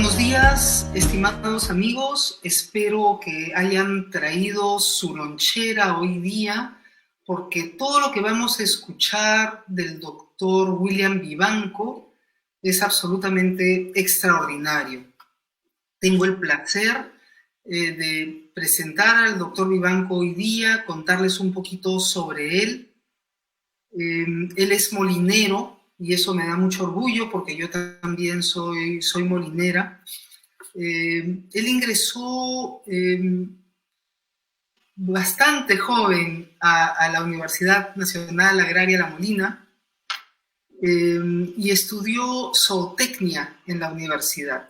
Buenos días, estimados amigos. Espero que hayan traído su lonchera hoy día, porque todo lo que vamos a escuchar del doctor William Vivanco es absolutamente extraordinario. Tengo el placer de presentar al doctor Vivanco hoy día, contarles un poquito sobre él. Él es molinero y eso me da mucho orgullo porque yo también soy molinera. Él ingresó bastante joven a la Universidad Nacional Agraria La Molina y estudió zootecnia en la universidad.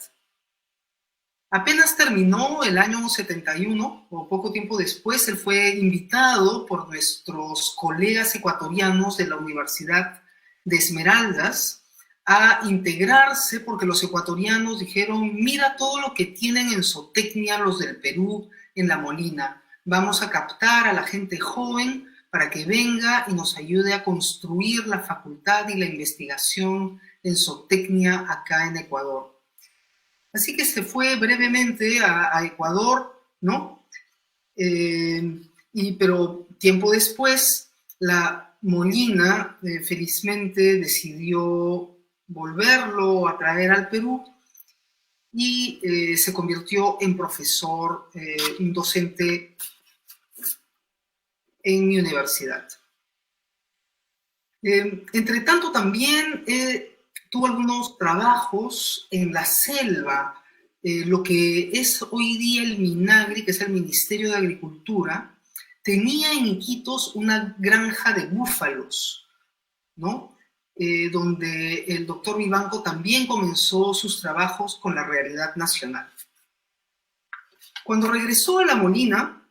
Apenas terminó el año 71, o poco tiempo después, él fue invitado por nuestros colegas ecuatorianos de la Universidad de Esmeraldas a integrarse, porque los ecuatorianos dijeron: mira todo lo que tienen en zootecnia los del Perú, en La Molina. Vamos a captar a la gente joven para que venga y nos ayude a construir la facultad y la investigación en zootecnia acá en Ecuador. Así que se fue brevemente a Ecuador, ¿no? Pero tiempo después, la Molina felizmente decidió volverlo a traer al Perú y se convirtió en profesor, un docente en mi universidad. Entre tanto, también tuvo algunos trabajos en la selva, lo que es hoy día el MINAGRI, que es el Ministerio de Agricultura. Tenía en Iquitos una granja de búfalos, ¿no? Donde el doctor Vivanco también comenzó sus trabajos con la realidad nacional. Cuando regresó a La Molina,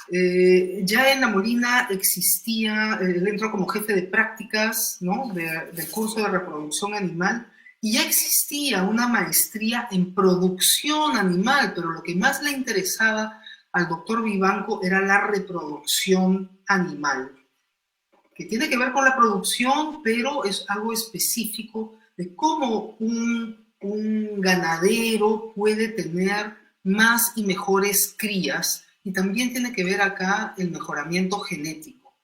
ya en La Molina existía, él entró como jefe de prácticas, ¿no? del curso de reproducción animal, y ya existía una maestría en producción animal, pero lo que más le interesaba al doctor Vivanco era la reproducción animal, que tiene que ver con la producción, pero es algo específico de cómo un ganadero puede tener más y mejores crías. Y también tiene que ver acá el mejoramiento genético,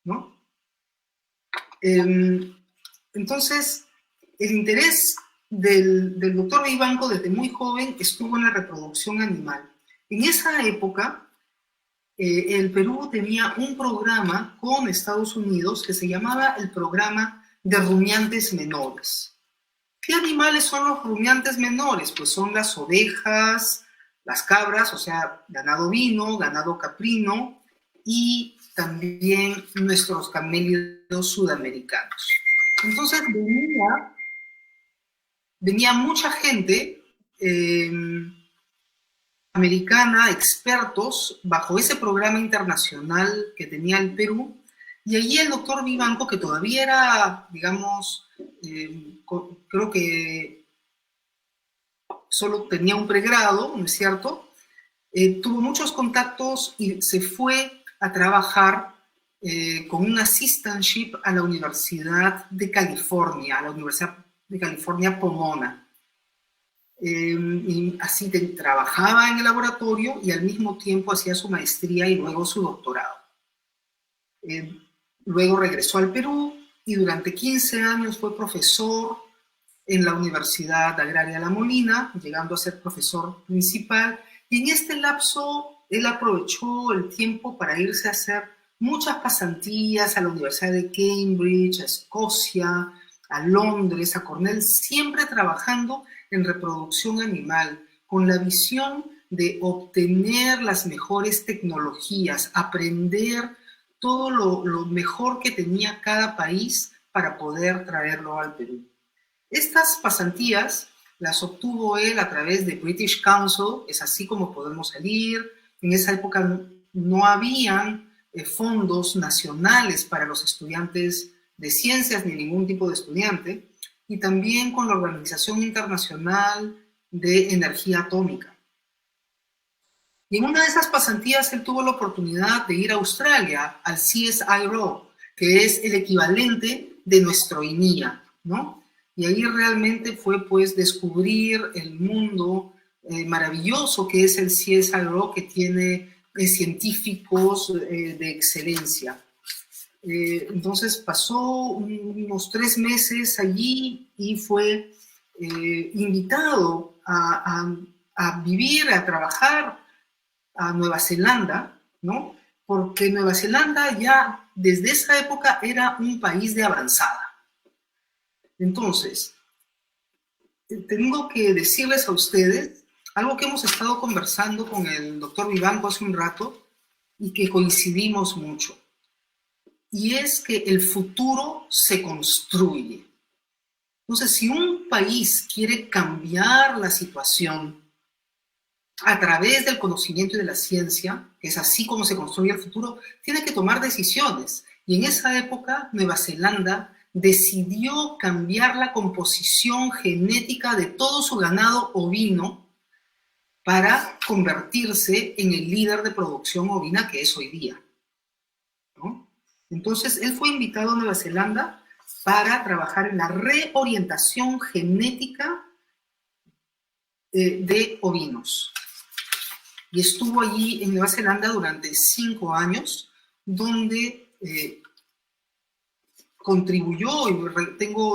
¿no? Entonces, el interés del doctor Vivanco desde muy joven estuvo en la reproducción animal. En esa época, el Perú tenía un programa con Estados Unidos que se llamaba el Programa de Rumiantes Menores. ¿Qué animales son los rumiantes menores? Pues son las ovejas, las cabras, o sea, ganado ovino, ganado caprino, y también nuestros camélidos sudamericanos. Entonces venía mucha gente americana, expertos, bajo ese programa internacional que tenía el Perú, y allí el doctor Vivanco, que todavía era, digamos, creo que solo tenía un pregrado, ¿no es cierto? Tuvo muchos contactos y se fue a trabajar con un assistantship a la Universidad de California, a la Universidad de California Pomona. Y así trabajaba en el laboratorio y al mismo tiempo hacía su maestría y luego su doctorado. Luego regresó al Perú y durante 15 años fue profesor en la Universidad Agraria La Molina, llegando a ser profesor principal, y en este lapso él aprovechó el tiempo para irse a hacer muchas pasantías a la Universidad de Cambridge, a Escocia, a Londres, a Cornell, siempre trabajando en reproducción animal, con la visión de obtener las mejores tecnologías, aprender todo lo mejor que tenía cada país para poder traerlo al Perú. Estas pasantías las obtuvo él a través de British Council, es así como podemos salir. En esa época no habían fondos nacionales para los estudiantes de ciencias ni ningún tipo de estudiante, y también con la Organización Internacional de Energía Atómica. Y en una de esas pasantías él tuvo la oportunidad de ir a Australia, al CSIRO, que es el equivalente de nuestro INIA, ¿no? Y ahí realmente fue pues descubrir el mundo maravilloso que es el CSIRO, que tiene científicos de excelencia. Entonces pasó unos 3 meses allí y fue invitado a vivir, a trabajar a Nueva Zelanda, ¿no? Porque Nueva Zelanda ya desde esa época era un país de avanzada. Entonces, tengo que decirles a ustedes algo que hemos estado conversando con el doctor Vivanco hace un rato y que coincidimos mucho. Y es que el futuro se construye. Entonces, si un país quiere cambiar la situación a través del conocimiento y de la ciencia, que es así como se construye el futuro, tiene que tomar decisiones. Y en esa época, Nueva Zelanda decidió cambiar la composición genética de todo su ganado ovino para convertirse en el líder de producción ovina que es hoy día, ¿no? Entonces, él fue invitado a Nueva Zelanda para trabajar en la reorientación genética de ovinos. Y estuvo allí en Nueva Zelanda durante 5 años, donde contribuyó, y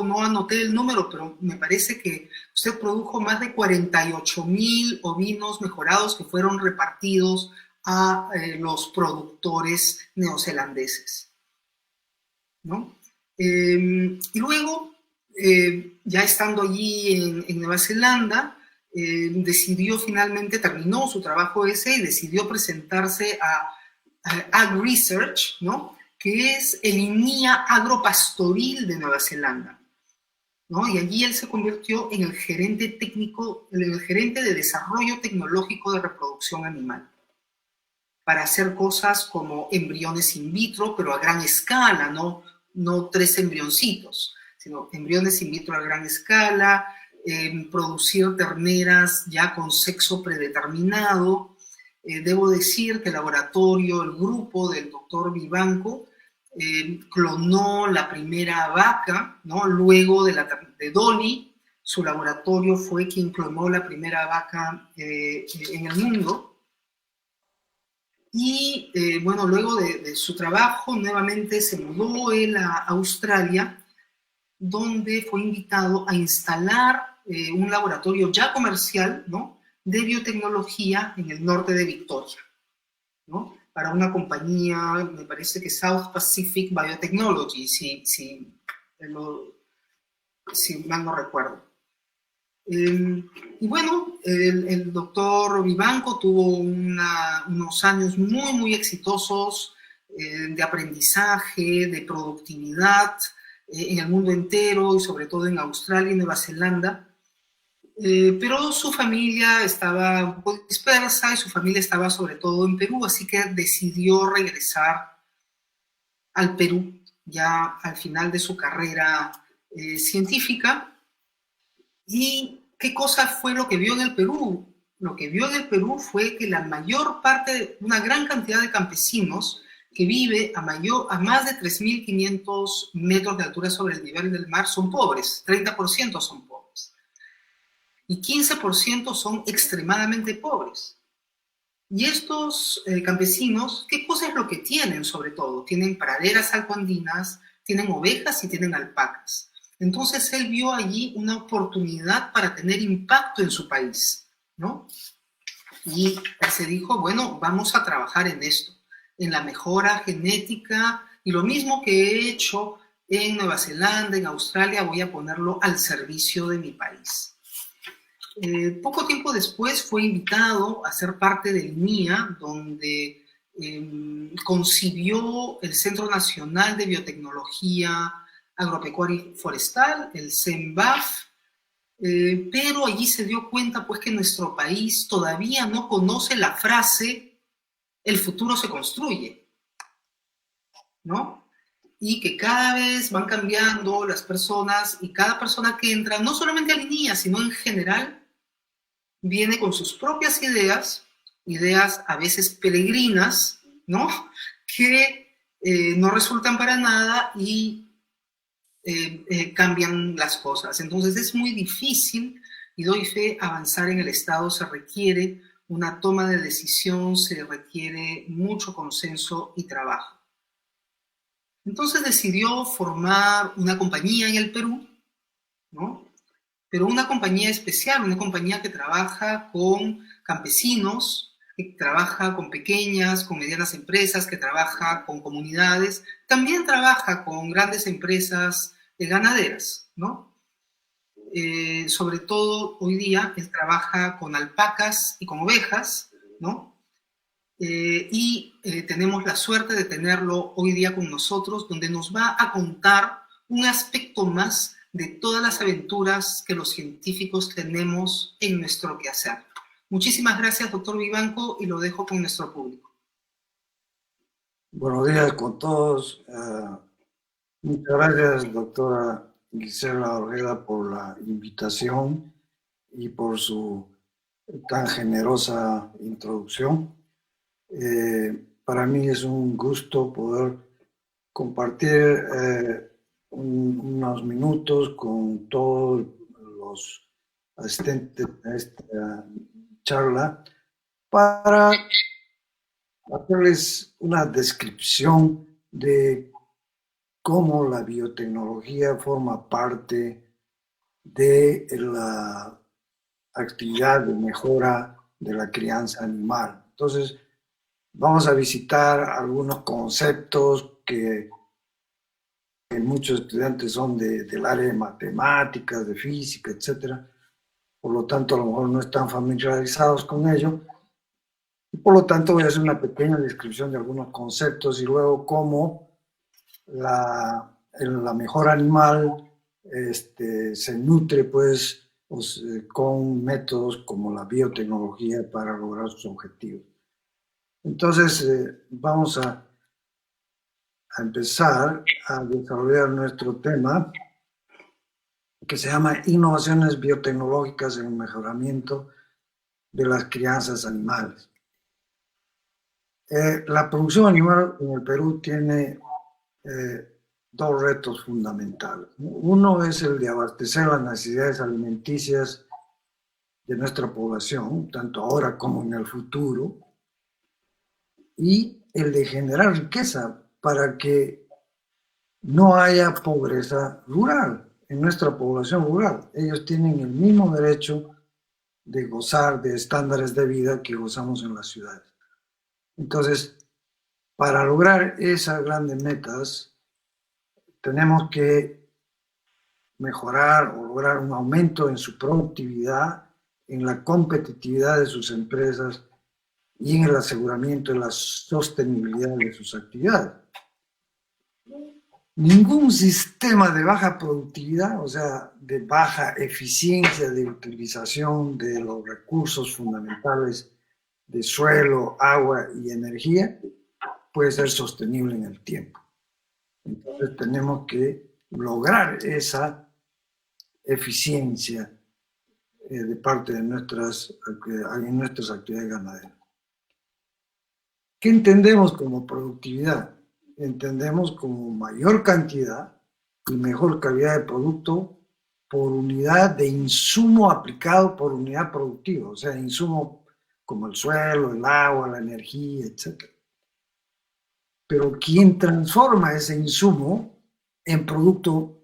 no anoté el número, pero me parece que usted produjo más de 48,000 ovinos mejorados que fueron repartidos a los productores neozelandeses, ¿no? Y luego, ya estando allí en Nueva Zelanda, decidió finalmente, terminó su trabajo ese y decidió presentarse a Ag Research, ¿no? Que es el INIA agropastoril de Nueva Zelanda, ¿no? Y allí él se convirtió en el gerente técnico, en el gerente de desarrollo tecnológico de reproducción animal, para hacer cosas como embriones in vitro, pero a gran escala, no 3 embrioncitos, sino embriones in vitro a gran escala, producir terneras ya con sexo predeterminado. Debo decir que el laboratorio, el grupo del doctor Vivanco, clonó la primera vaca, ¿no? Luego de Dolly, su laboratorio fue quien clonó la primera vaca en el mundo. Y bueno, luego de su trabajo, nuevamente se mudó él a Australia, donde fue invitado a instalar un laboratorio ya comercial, ¿no? De biotecnología en el norte de Victoria, ¿no? Para una compañía, me parece que South Pacific Biotechnology, si mal no recuerdo. Y bueno, el doctor Vivanco tuvo unos años muy, muy exitosos de aprendizaje, de productividad en el mundo entero y sobre todo en Australia y Nueva Zelanda. Pero su familia estaba un poco dispersa y su familia estaba sobre todo en Perú, así que decidió regresar al Perú ya al final de su carrera científica. ¿Y qué cosa fue lo que vio en el Perú? Lo que vio en el Perú fue que la mayor parte, una gran cantidad de campesinos que vive a más de 3.500 metros de altura sobre el nivel del mar son pobres, 30% son pobres. Y 15% son extremadamente pobres. Y estos campesinos, ¿qué cosa es lo que tienen sobre todo? Tienen praderas altoandinas, tienen ovejas y tienen alpacas. Entonces él vio allí una oportunidad para tener impacto en su país, ¿no? Y él se dijo, bueno, vamos a trabajar en esto, en la mejora genética, y lo mismo que he hecho en Nueva Zelanda, en Australia, voy a ponerlo al servicio de mi país. Poco tiempo después fue invitado a ser parte del INIA, donde concibió el Centro Nacional de Biotecnología Agropecuaria y Forestal, el CENBAF, pero allí se dio cuenta pues que nuestro país todavía no conoce la frase "el futuro se construye", ¿no? Y que cada vez van cambiando las personas y cada persona que entra, no solamente al INIA, sino en general, viene con sus propias ideas a veces peregrinas, ¿no? Que no resultan para nada y cambian las cosas. Entonces es muy difícil, y doy fe, avanzar en el Estado. Se requiere una toma de decisión, se requiere mucho consenso y trabajo. Entonces decidió formar una compañía en el Perú, ¿no? Pero una compañía especial, una compañía que trabaja con campesinos, que trabaja con pequeñas, con medianas empresas, que trabaja con comunidades, también trabaja con grandes empresas ganaderas, ¿no? Sobre todo hoy día él trabaja con alpacas y con ovejas, ¿no? Tenemos la suerte de tenerlo hoy día con nosotros, donde nos va a contar un aspecto más de todas las aventuras que los científicos tenemos en nuestro quehacer. Muchísimas gracias, doctor Vivanco, y lo dejo con nuestro público. Buenos días con todos. Muchas gracias, doctora Gisela Orjeda, por la invitación y por su tan generosa introducción. Para mí es un gusto poder compartir unos minutos con todos los asistentes a esta charla para hacerles una descripción de cómo la biotecnología forma parte de la actividad de mejora de la crianza animal. Entonces, vamos a visitar algunos conceptos que muchos estudiantes son del área de matemáticas, de física, etcétera. Por lo tanto, a lo mejor no están familiarizados con ello. Y por lo tanto, voy a hacer una pequeña descripción de algunos conceptos y luego cómo la mejor animal se nutre pues con métodos como la biotecnología para lograr sus objetivos. Entonces vamos a empezar a desarrollar nuestro tema que se llama Innovaciones biotecnológicas en el mejoramiento de las crianzas animales. La producción animal en el Perú tiene dos retos fundamentales. Uno es el de abastecer las necesidades alimenticias de nuestra población, tanto ahora como en el futuro, y el de generar riqueza para que no haya pobreza rural en nuestra población rural. Ellos tienen el mismo derecho de gozar de estándares de vida que gozamos en las ciudades. Entonces, para lograr esas grandes metas, tenemos que mejorar o lograr un aumento en su productividad, en la competitividad de sus empresas y en el aseguramiento de la sostenibilidad de sus actividades. Ningún sistema de baja productividad, o sea, de baja eficiencia de utilización de los recursos fundamentales de suelo, agua y energía, puede ser sostenible en el tiempo. Entonces tenemos que lograr esa eficiencia de parte de nuestras actividades ganaderas. ¿Qué entendemos como productividad? Entendemos como mayor cantidad y mejor calidad de producto por unidad de insumo aplicado por unidad productiva, o sea, insumo como el suelo, el agua, la energía, etc. Pero quien transforma ese insumo en producto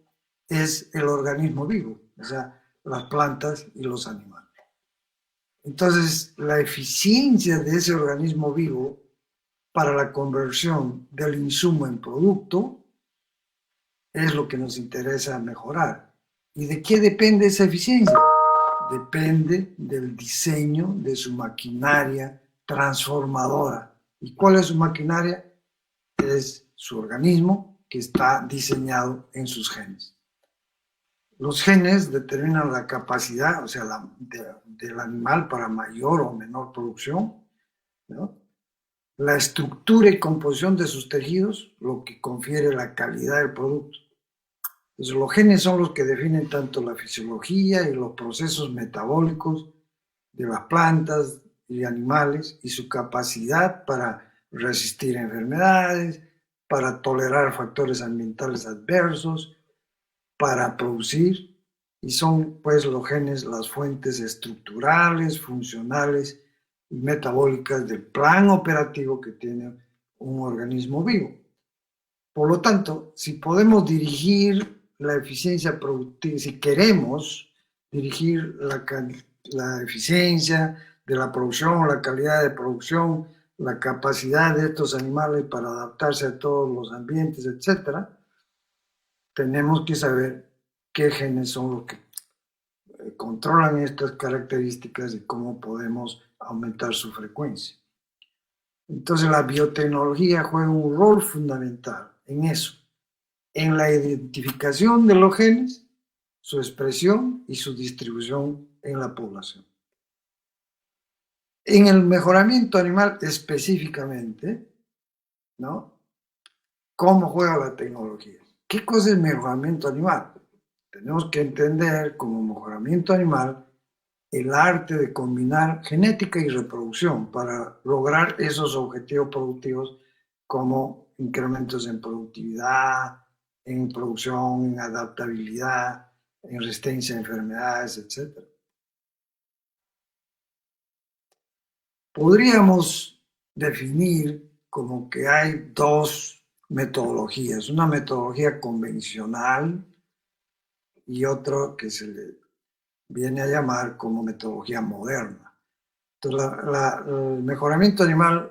es el organismo vivo, o sea, las plantas y los animales. Entonces, la eficiencia de ese organismo vivo para la conversión del insumo en producto es lo que nos interesa mejorar. ¿Y de qué depende esa eficiencia? Depende del diseño de su maquinaria transformadora. ¿Y cuál es su maquinaria? Es su organismo que está diseñado en sus genes. Los genes determinan la capacidad, o sea, del animal para mayor o menor producción, ¿no? La estructura y composición de sus tejidos, lo que confiere la calidad del producto. Entonces, los genes son los que definen tanto la fisiología y los procesos metabólicos de las plantas y animales y su capacidad para resistir enfermedades, para tolerar factores ambientales adversos, para producir, y son pues los genes las fuentes estructurales, funcionales y metabólicas del plan operativo que tiene un organismo vivo. Por lo tanto, si podemos dirigir la eficiencia productiva, si queremos dirigir la eficiencia de la producción, la calidad de producción, la capacidad de estos animales para adaptarse a todos los ambientes, etcétera, tenemos que saber qué genes son los que controlan estas características y cómo podemos aumentar su frecuencia. Entonces la biotecnología juega un rol fundamental en eso, en la identificación de los genes, su expresión y su distribución en la población. En el mejoramiento animal específicamente, ¿no? ¿Cómo juega la tecnología? ¿Qué cosa es mejoramiento animal? Tenemos que entender como mejoramiento animal el arte de combinar genética y reproducción para lograr esos objetivos productivos como incrementos en productividad, en producción, en adaptabilidad, en resistencia a enfermedades, etc. Podríamos definir como que hay dos metodologías, una metodología convencional y otra que se le viene a llamar como metodología moderna. Entonces, el mejoramiento animal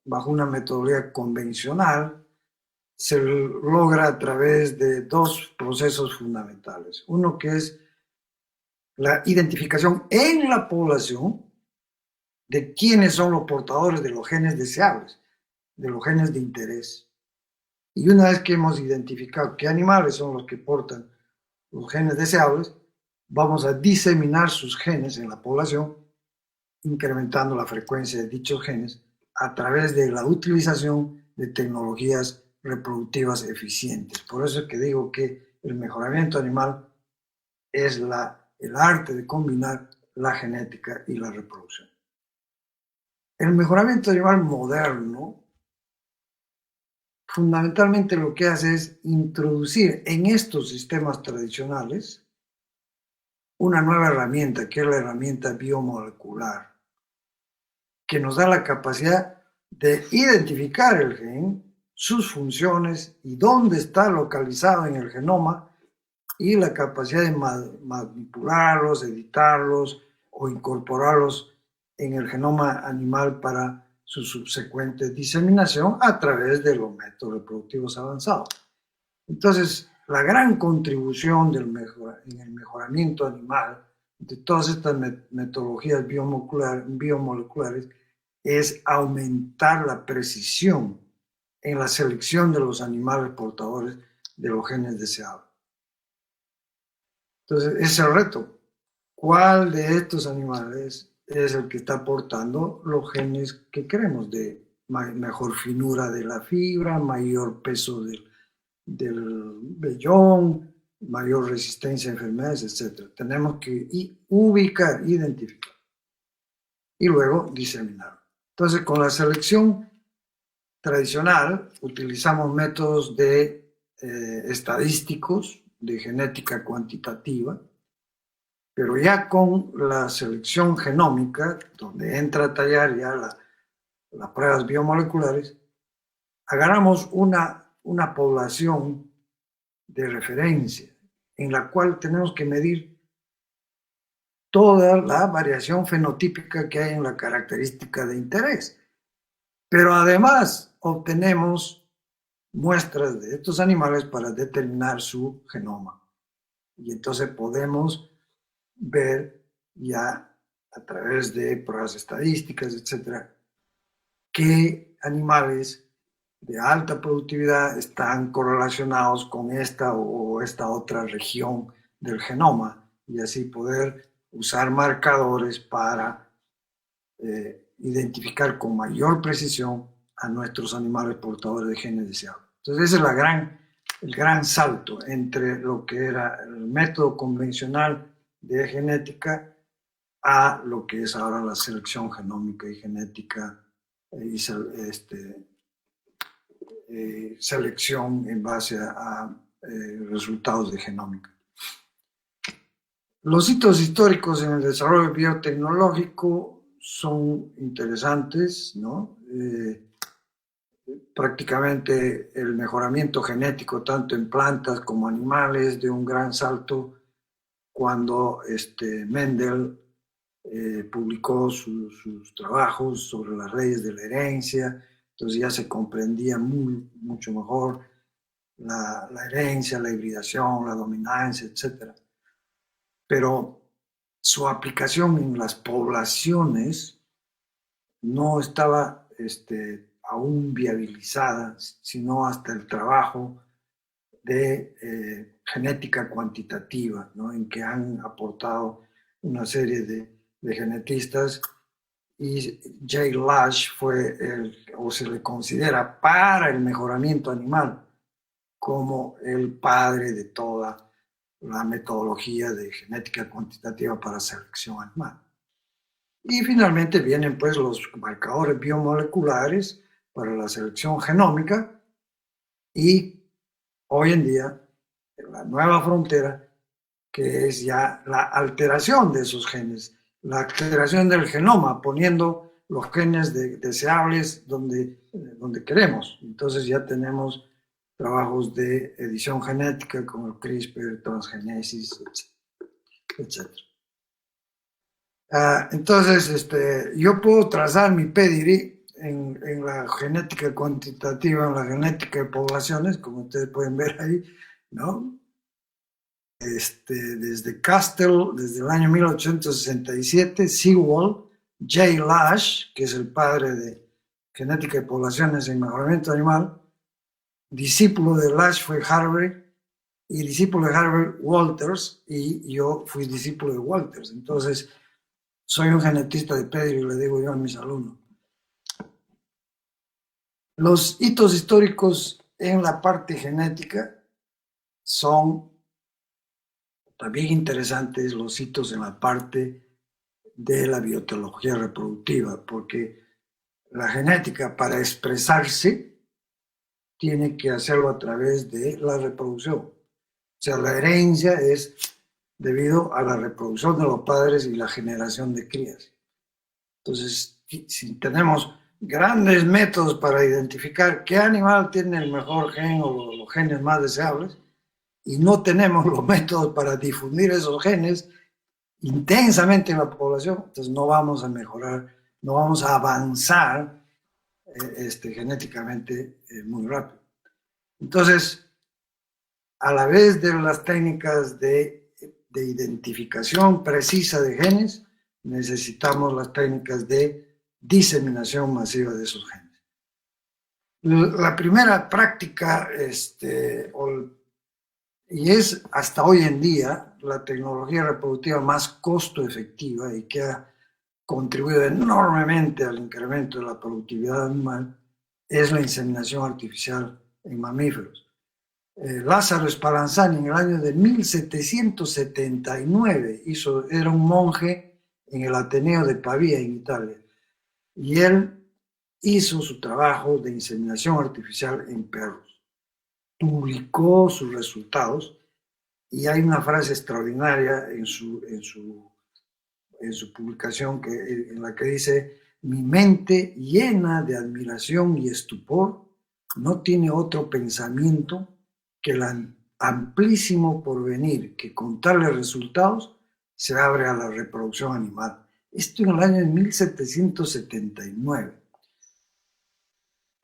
bajo una metodología convencional se logra a través de dos procesos fundamentales. Uno que es la identificación en la población de quiénes son los portadores de los genes deseables, de los genes de interés. Y una vez que hemos identificado qué animales son los que portan los genes deseables, vamos a diseminar sus genes en la población, incrementando la frecuencia de dichos genes a través de la utilización de tecnologías reproductivas eficientes. Por eso es que digo que el mejoramiento animal es el arte de combinar la genética y la reproducción. El mejoramiento animal moderno fundamentalmente lo que hace es introducir en estos sistemas tradicionales una nueva herramienta, que es la herramienta biomolecular, que nos da la capacidad de identificar el gen, sus funciones y dónde está localizado en el genoma, y la capacidad de manipularlos, editarlos o incorporarlos en el genoma animal para su subsecuente diseminación a través de los métodos reproductivos avanzados. Entonces, la gran contribución en el mejoramiento animal de todas estas metodologías biomoleculares es aumentar la precisión en la selección de los animales portadores de los genes deseados. Entonces, ese es el reto. ¿Cuál de estos animales es el que está aportando los genes que queremos de mejor finura de la fibra, mayor peso del vellón, mayor resistencia a enfermedades, etc.? Tenemos que ubicar, identificar y luego diseminar. Entonces, con la selección tradicional utilizamos métodos estadísticos, de genética cuantitativa, pero ya con la selección genómica, donde entra a tallar ya las pruebas biomoleculares, agarramos una población de referencia en la cual tenemos que medir toda la variación fenotípica que hay en la característica de interés. Pero además obtenemos muestras de estos animales para determinar su genoma. Y entonces podemos ver ya a través de pruebas estadísticas, etcétera, qué animales de alta productividad están correlacionados con esta o esta otra región del genoma, y así poder usar marcadores para identificar con mayor precisión a nuestros animales portadores de genes deseados. Entonces ese es el gran salto entre lo que era el método convencional de genética a lo que es ahora la selección genómica y genética y selección en base a resultados de genómica. Los hitos históricos en el desarrollo biotecnológico son interesantes, ¿no? Prácticamente el mejoramiento genético tanto en plantas como animales de un gran salto cuando Mendel publicó sus trabajos sobre las leyes de la herencia. Entonces ya se comprendía mucho mejor la herencia, la hibridación, la dominancia, etc. Pero su aplicación en las poblaciones no estaba aún viabilizada, sino hasta el trabajo de genética cuantitativa, ¿no? En que han aportado una serie de genetistas, y Jay Lush fue o se le considera para el mejoramiento animal como el padre de toda la metodología de genética cuantitativa para selección animal. Y finalmente vienen pues los marcadores biomoleculares para la selección genómica, y hoy en día la nueva frontera, que es ya la alteración de esos genes, la alteración del genoma, poniendo los genes deseables donde queremos. Entonces ya tenemos trabajos de edición genética como el CRISPR, transgenesis, etc. Entonces, yo puedo trazar mi pedigree en la genética cuantitativa, en la genética de poblaciones, como ustedes pueden ver ahí, ¿no? Desde Castell, desde el año 1867, Sewall, Jay Lush, que es el padre de genética de poblaciones y mejoramiento animal, discípulo de Lush fue Harvey, y discípulo de Harvey Walters, y yo fui discípulo de Walters. Entonces, soy un genetista de pedigree, le digo yo a mis alumnos. Los hitos históricos en la parte genética son también interesantes, los hitos en la parte de la biotecnología reproductiva, porque la genética, para expresarse, tiene que hacerlo a través de la reproducción. O sea, la herencia es debido a la reproducción de los padres y la generación de crías. Entonces, si tenemos grandes métodos para identificar qué animal tiene el mejor gen o los genes más deseables, y no tenemos los métodos para difundir esos genes intensamente en la población, entonces no vamos a mejorar, no vamos a avanzar genéticamente muy rápido. Entonces, a la vez de las técnicas de identificación precisa de genes, necesitamos las técnicas de diseminación masiva de esos genes. La primera práctica, y es hasta hoy en día la tecnología reproductiva más costo efectiva y que ha contribuido enormemente al incremento de la productividad animal, es la inseminación artificial en mamíferos. Lázaro Spallanzani en el año de 1779 era un monje en el Ateneo de Pavía, en Italia, y él hizo su trabajo de inseminación artificial en perros. Publicó sus resultados, y hay una frase extraordinaria en su publicación en la que dice: mi mente llena de admiración y estupor no tiene otro pensamiento que el amplísimo porvenir que con tales resultados se abre a la reproducción animal. Esto en el año de 1779.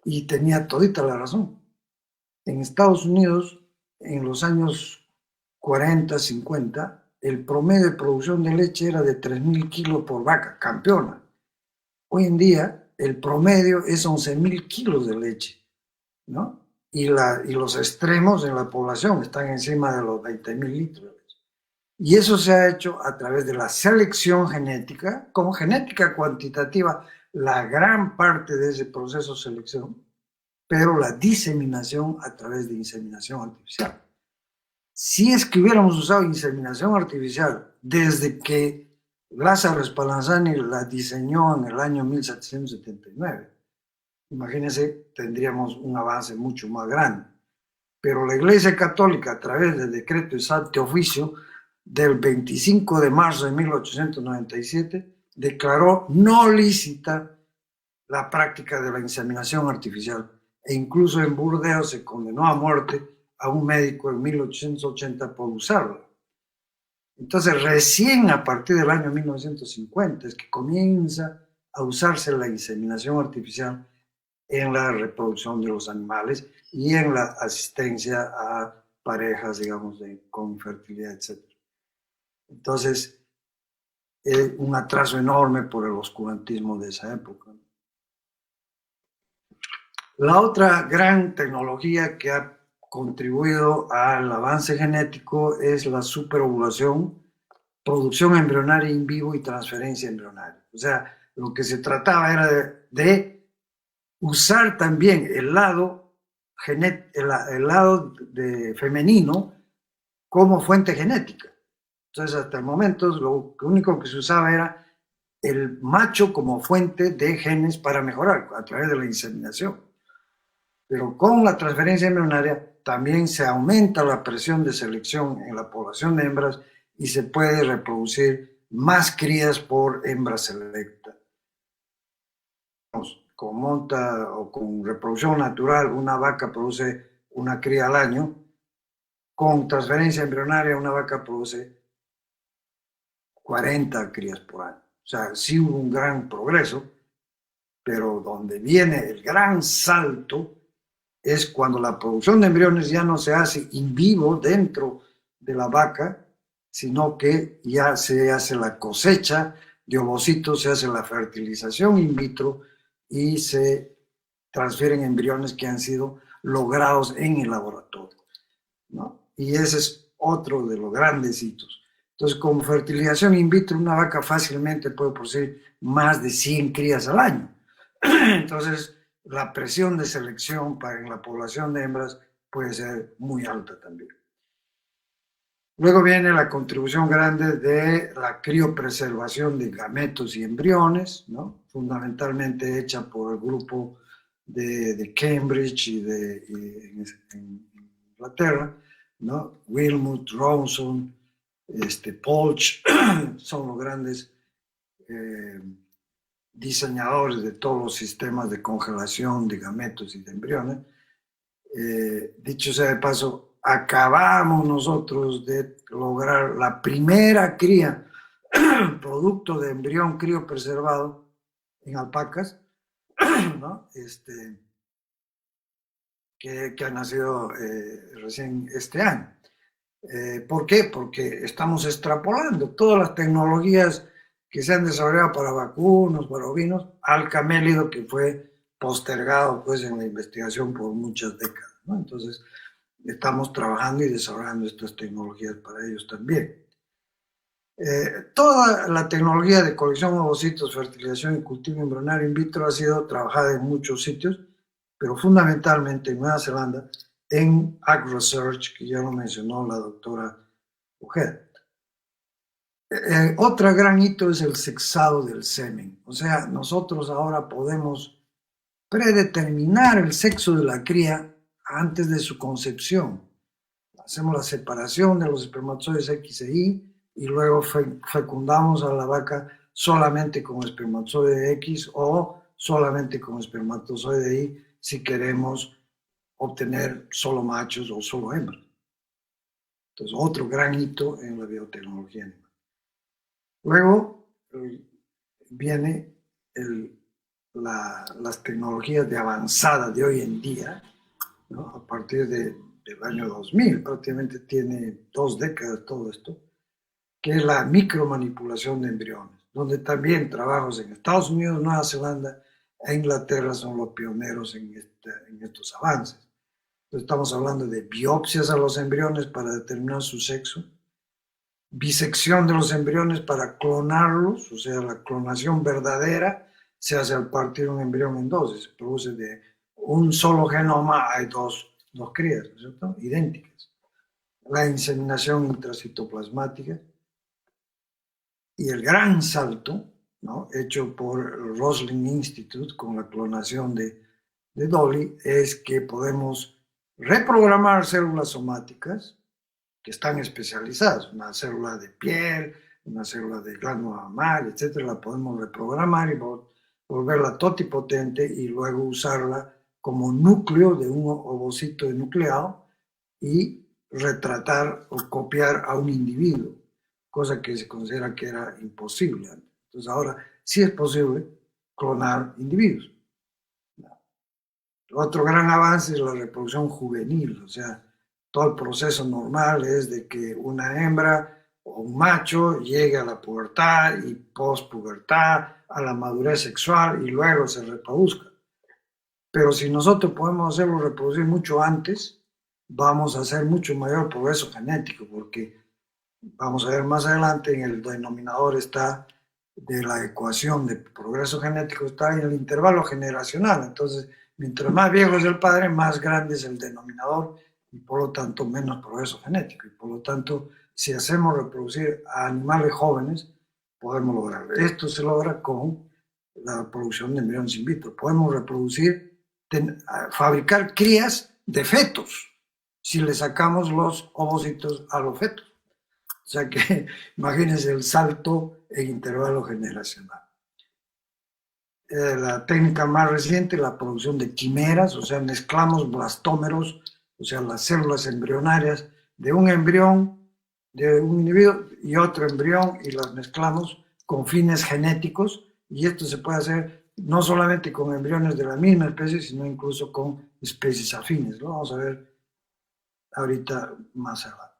Y tenía todita la razón. En Estados Unidos, en los años 40, 50, el promedio de producción de leche era de 3.000 kilos por vaca, campeona. Hoy en día, el promedio es 11.000 kilos de leche, ¿no? Y los extremos en la población están encima de los 20.000 litros de leche. Y eso se ha hecho a través de la selección genética, como genética cuantitativa, la gran parte de ese proceso de selección, pero la diseminación a través de inseminación artificial. Si es que hubiéramos usado inseminación artificial desde que Lázaro Spallanzani la diseñó en el año 1779, imagínense, tendríamos un avance mucho más grande. pero la Iglesia Católica, a través del decreto de Sante Oficio del 25 de marzo de 1897, declaró no lícita la práctica de la inseminación artificial, e incluso en Burdeos se condenó a muerte a un médico en 1880 por usarla. Entonces, recién a partir del año 1950 es que comienza a usarse la inseminación artificial en la reproducción de los animales y en la asistencia a parejas, digamos, con infertilidad, etc. Entonces, un atraso enorme por el oscurantismo de esa época. La otra gran tecnología que ha contribuido al avance genético es la superovulación, producción embrionaria in vivo y transferencia embrionaria. O sea, lo que se trataba era de usar también el lado femenino como fuente genética. Entonces, hasta el momento, lo único que se usaba era el macho como fuente de genes para mejorar a través de la inseminación. Pero con la transferencia embrionaria también se aumenta la presión de selección en la población de hembras y se puede reproducir más crías por hembra selecta. Con monta o con reproducción natural, una vaca produce una cría al año. Con transferencia embrionaria, una vaca produce 40 crías por año. O sea, sí hubo un gran progreso, pero donde viene el gran salto es cuando la producción de embriones ya no se hace in vivo dentro de la vaca, sino que ya se hace la cosecha de ovocitos, se hace la fertilización in vitro y se transfieren embriones que han sido logrados en el laboratorio, ¿no? Y ese es otro de los grandes hitos. Entonces, con fertilización in vitro, una vaca fácilmente puede producir más de 100 crías al año. Entonces, la presión de selección en la población de hembras puede ser muy alta también. Luego viene la contribución grande de la criopreservación de gametos y embriones, ¿no? Fundamentalmente hecha por el grupo de Cambridge y en Inglaterra, ¿no? Wilmot, Ronson, Polch, son los grandes diseñadores de todos los sistemas de congelación de gametos y de embriones. Dicho sea de paso, acabamos nosotros de lograr la primera cría, producto de embrión criopreservado en alpacas, ¿no? Que ha nacido recién este año. ¿Por qué? Porque estamos extrapolando todas las tecnologías que se han desarrollado para vacunos, para ovinos, al camélido, que fue postergado pues en la investigación por muchas décadas, ¿no? Entonces, estamos trabajando y desarrollando estas tecnologías para ellos también. Toda la tecnología de colección de ovocitos, fertilización y cultivo embrionario in vitro ha sido trabajada en muchos sitios, pero fundamentalmente en Nueva Zelanda, en AgResearch, que ya lo mencionó la doctora Ojeda. Otro gran hito es el sexado del semen. O sea, nosotros ahora podemos predeterminar el sexo de la cría antes de su concepción. Hacemos la separación de los espermatozoides X e Y y luego fecundamos a la vaca solamente con espermatozoide X o solamente con espermatozoide Y si queremos obtener solo machos o solo hembras. Entonces, otro gran hito en la biotecnología animal. Luego viene las tecnologías de avanzada de hoy en día, ¿no? A partir del año 2000, prácticamente tiene 2 décadas todo esto, que es la micromanipulación de embriones, donde también trabajos en Estados Unidos, Nueva Zelanda e Inglaterra son los pioneros en estos avances. Entonces, estamos hablando de biopsias a los embriones para determinar su sexo, bisección de los embriones para clonarlos, o sea, la clonación verdadera se hace al partir un embrión en dos, se produce de un solo genoma, hay dos crías, ¿no es cierto?, idénticas. La inseminación intracitoplasmática y el gran salto, ¿no?, hecho por el Roslin Institute con la clonación de Dolly, es que podemos reprogramar células somáticas que están especializadas, una célula de piel, una célula de glándula mamal, etcétera, la podemos reprogramar y volverla totipotente y luego usarla como núcleo de un ovocito nucleado y retratar o copiar a un individuo, cosa que se considera que era imposible antes. Entonces ahora sí es posible clonar individuos. Otro gran avance es la reproducción juvenil, o sea, todo el proceso normal es de que una hembra o un macho llegue a la pubertad y post-pubertad, a la madurez sexual y luego se reproduzca. Pero si nosotros podemos hacerlo reproducir mucho antes, vamos a hacer mucho mayor progreso genético, porque vamos a ver más adelante en el denominador está de la ecuación de progreso genético, está en el intervalo generacional. Entonces, mientras más viejo es el padre, más grande es el denominador y por lo tanto menos progreso genético. Y por lo tanto, si hacemos reproducir a animales jóvenes, podemos lograrlo. Esto se logra con la producción de embriones in vitro. Podemos reproducir, fabricar crías de fetos si le sacamos los ovocitos a los fetos. O sea que imagínense el salto en intervalo generacional. La técnica más reciente, la producción de quimeras, o sea, mezclamos blastómeros, o sea, las células embrionarias de un embrión, de un individuo y otro embrión y las mezclamos con fines genéticos y esto se puede hacer no solamente con embriones de la misma especie, sino incluso con especies afines. Lo vamos a ver ahorita más adelante.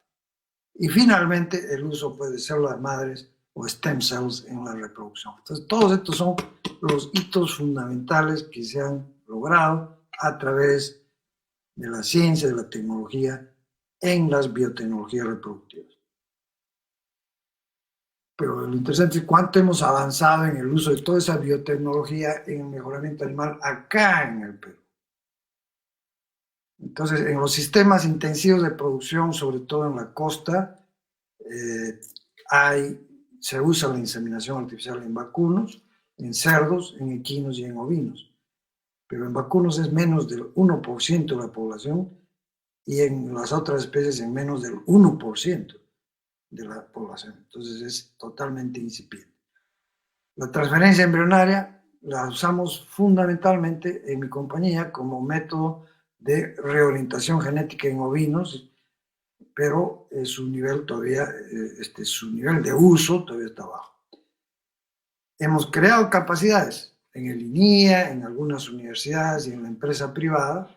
Y finalmente el uso de células madres o stem cells en la reproducción. Entonces, todos estos son los hitos fundamentales que se han logrado a través de la ciencia, de la tecnología, en las biotecnologías reproductivas. Pero lo interesante es cuánto hemos avanzado en el uso de toda esa biotecnología en el mejoramiento animal acá en el Perú. Entonces, en los sistemas intensivos de producción, sobre todo en la costa, se usa la inseminación artificial en vacunos, en cerdos, en equinos y en ovinos. Pero en vacunos es menos del 1% de la población y en las otras especies en menos del 1% de la población. Entonces es totalmente incipiente. La transferencia embrionaria la usamos fundamentalmente en mi compañía como método de reorientación genética en ovinos, pero su nivel todavía, su nivel de uso todavía está bajo. Hemos creado capacidades en el INIA, en algunas universidades y en la empresa privada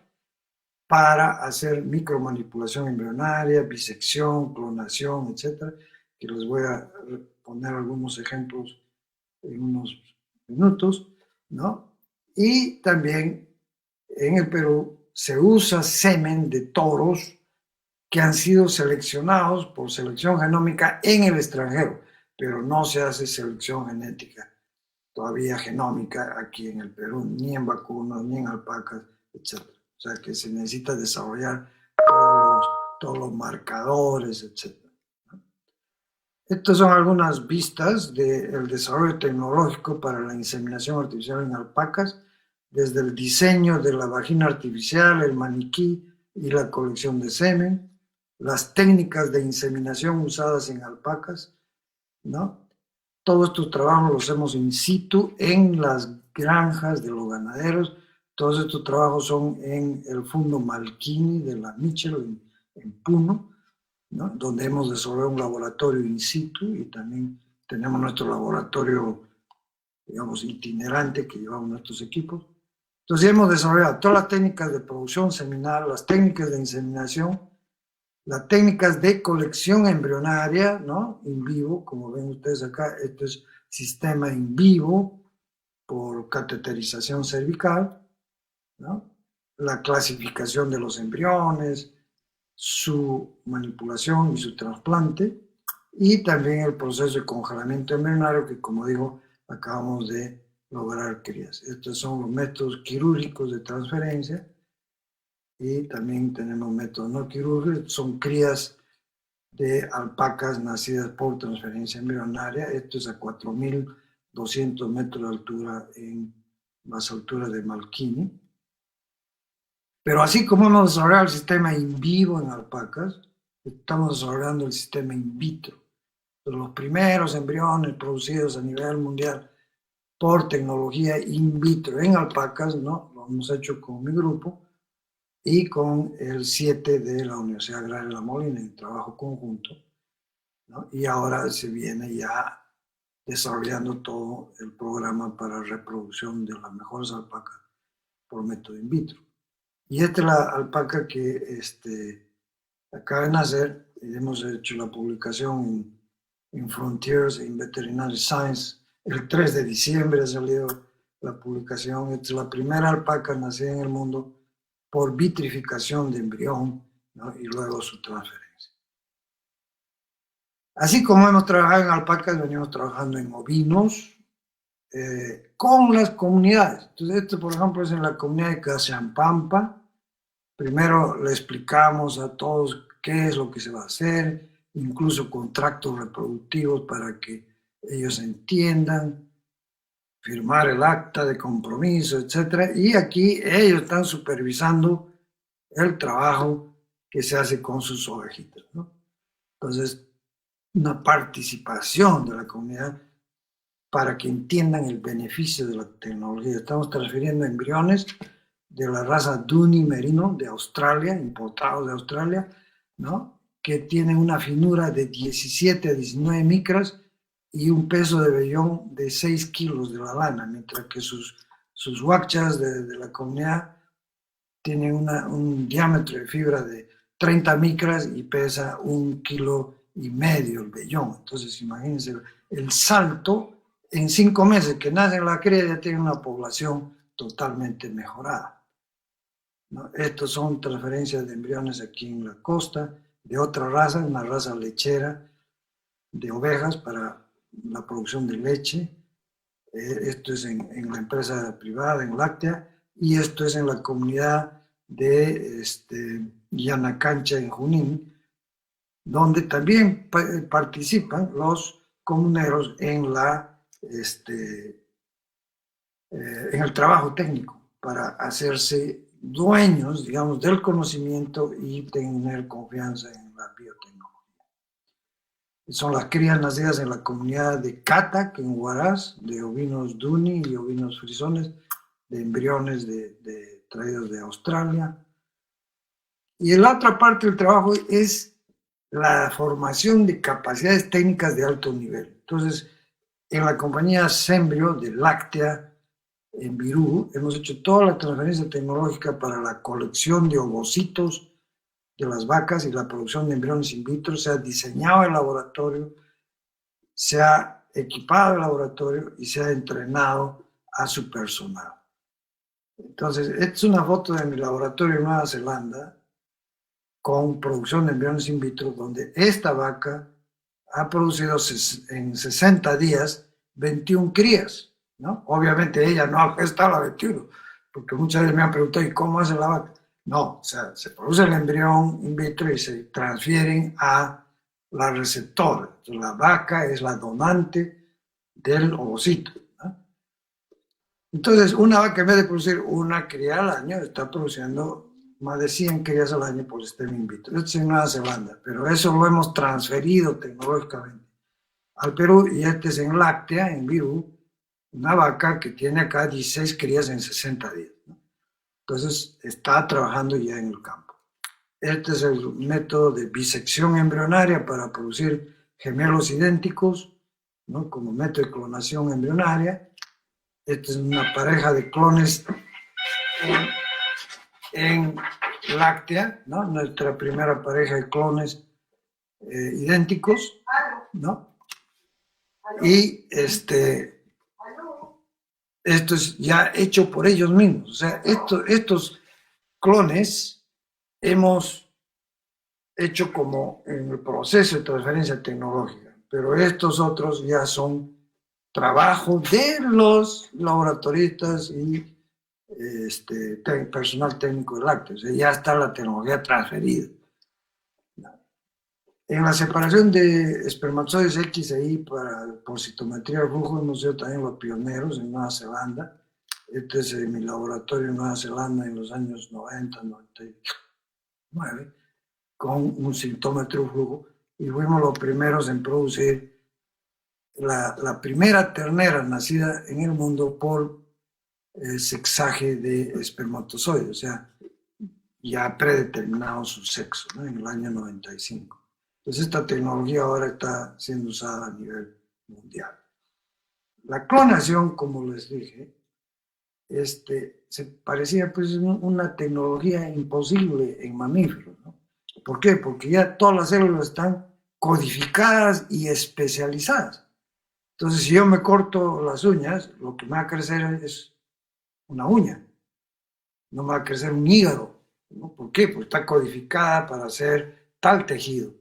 para hacer micromanipulación embrionaria, bisección, clonación, etcétera, que les voy a poner algunos ejemplos en unos minutos, ¿no? Y también en el Perú se usa semen de toros que han sido seleccionados por selección genómica en el extranjero, pero no se hace selección genética todavía genómica aquí en el Perú, ni en vacunos, ni en alpacas, etc. O sea que se necesita desarrollar todos los marcadores, etc. Estas son algunas vistas del desarrollo tecnológico para la inseminación artificial en alpacas, desde el diseño de la vagina artificial, el maniquí y la colección de semen, las técnicas de inseminación usadas en alpacas, ¿no? Todos estos trabajos los hacemos in situ en las granjas de los ganaderos. Todos estos trabajos son en el Fondo Malchini de la Mitchell en Puno, ¿no? Donde hemos desarrollado un laboratorio in situ y también tenemos nuestro laboratorio, digamos, itinerante que llevamos nuestros equipos. Entonces hemos desarrollado todas las técnicas de producción seminal, las técnicas de inseminación, las técnicas de colección embrionaria, ¿no? In vivo, como ven ustedes acá, esto es sistema in vivo por cateterización cervical, ¿no? La clasificación de los embriones, su manipulación y su trasplante, y también el proceso de congelamiento embrionario que, como digo, acabamos de lograr crías. Estos son los métodos quirúrgicos de transferencia y también tenemos métodos no quirúrgicos, son crías de alpacas nacidas por transferencia embrionaria. Esto es a 4.200 metros de altura en las alturas de Malchini. Pero así como hemos desarrollado el sistema in vivo en alpacas, estamos desarrollando el sistema in vitro. Los primeros embriones producidos a nivel mundial por tecnología in vitro en alpacas, ¿no? Lo hemos hecho con mi grupo y con el 7 de la Universidad Agraria de La Molina en trabajo conjunto, ¿no? Y ahora se viene ya desarrollando todo el programa para reproducción de las mejores alpacas por método in vitro. Y esta es la alpaca que acaba de nacer y hemos hecho la publicación en Frontiers in Veterinary Science. El 3 de diciembre ha salido la publicación. Esta es la primera alpaca nacida en el mundo por vitrificación de embrión, ¿no? Y luego su transferencia. Así como hemos trabajado en alpacas, venimos trabajando en ovinos con las comunidades. Entonces, esto, por ejemplo, es en la comunidad de Casampampa. Primero le explicamos a todos qué es lo que se va a hacer, incluso contratos reproductivos para que ellos entiendan, firmar el acta de compromiso, etc. Y aquí ellos están supervisando el trabajo que se hace con sus ovejitas, ¿no? Entonces, una participación de la comunidad para que entiendan el beneficio de la tecnología. Estamos transfiriendo embriones de la raza Duni Merino de Australia, importados de Australia, ¿no? Que tienen una finura de 17 a 19 micras y un peso de vellón de 6 kilos de la lana, mientras que sus huachas de la comunidad tienen un diámetro de fibra de 30 micras y pesa 1,5 kilos el vellón. Entonces, imagínense el salto en 5 meses que nace la cría, ya tiene una población totalmente mejorada, ¿no? Estos son transferencias de embriones aquí en la costa, de otra raza, una raza lechera de ovejas para la producción de leche. Esto es en la empresa privada, en Láctea, y esto es en la comunidad de Yanacancha, en Junín, donde también participan los comuneros en en el trabajo técnico para hacerse dueños, digamos, del conocimiento y tener confianza en la biotecnología. Son las crías nacidas en la comunidad de Catac, en Huaraz, de ovinos Duni y ovinos frisones, de embriones traídos de Australia. Y la otra parte del trabajo es la formación de capacidades técnicas de alto nivel. Entonces, en la compañía Sembrio de Láctea, en Virú, hemos hecho toda la transferencia tecnológica para la colección de ovocitos de las vacas y la producción de embriones in vitro. Se ha diseñado el laboratorio, se ha equipado el laboratorio y se ha entrenado a su personal. Entonces, esta es una foto de mi laboratorio en Nueva Zelanda con producción de embriones in vitro, donde esta vaca ha producido en 60 días 21 crías, ¿no? Obviamente ella no ha gestado la 21, porque muchas veces me han preguntado, ¿y cómo hace la vaca? No, o sea, se produce el embrión in vitro y se transfieren a la receptora. Entonces, la vaca es la donante del ovocito, ¿no? Entonces, una vaca en vez de producir una cría al año, está produciendo más de 100 crías al año por sistema in vitro. Esto es en Nueva Zelanda, pero eso lo hemos transferido tecnológicamente al Perú, y este es en Láctea, en Virú, una vaca que tiene acá 16 crías en 60 días, ¿no? Entonces, está trabajando ya en el campo. Este es el método de bisección embrionaria para producir gemelos idénticos, ¿no? Como método de clonación embrionaria. Esta es una pareja de clones en Láctea, ¿no? Nuestra primera pareja de clones idénticos, ¿no? Y esto es ya hecho por ellos mismos. O sea, estos clones hemos hecho como en el proceso de transferencia tecnológica, pero estos otros ya son trabajo de los laboratoristas y personal técnico de lácteos. O sea, ya está la tecnología transferida. En la separación de espermatozoides X e Y por citometría de flujo hemos sido también los pioneros en Nueva Zelanda. Este es en mi laboratorio en Nueva Zelanda en los años 90, 99, con un sintómetro flujo, y fuimos los primeros en producir la primera ternera nacida en el mundo por sexaje de espermatozoides, o sea, ya predeterminado su sexo, ¿no? En el año 95. Entonces esta tecnología ahora está siendo usada a nivel mundial. La clonación, como les dije, se parecía pues una tecnología imposible en mamíferos, ¿no? ¿Por qué? Porque ya todas las células están codificadas y especializadas. Entonces, si yo me corto las uñas, lo que me va a crecer es una uña, no me va a crecer un hígado, ¿no? ¿Por qué? Porque está codificada para hacer tal tejido.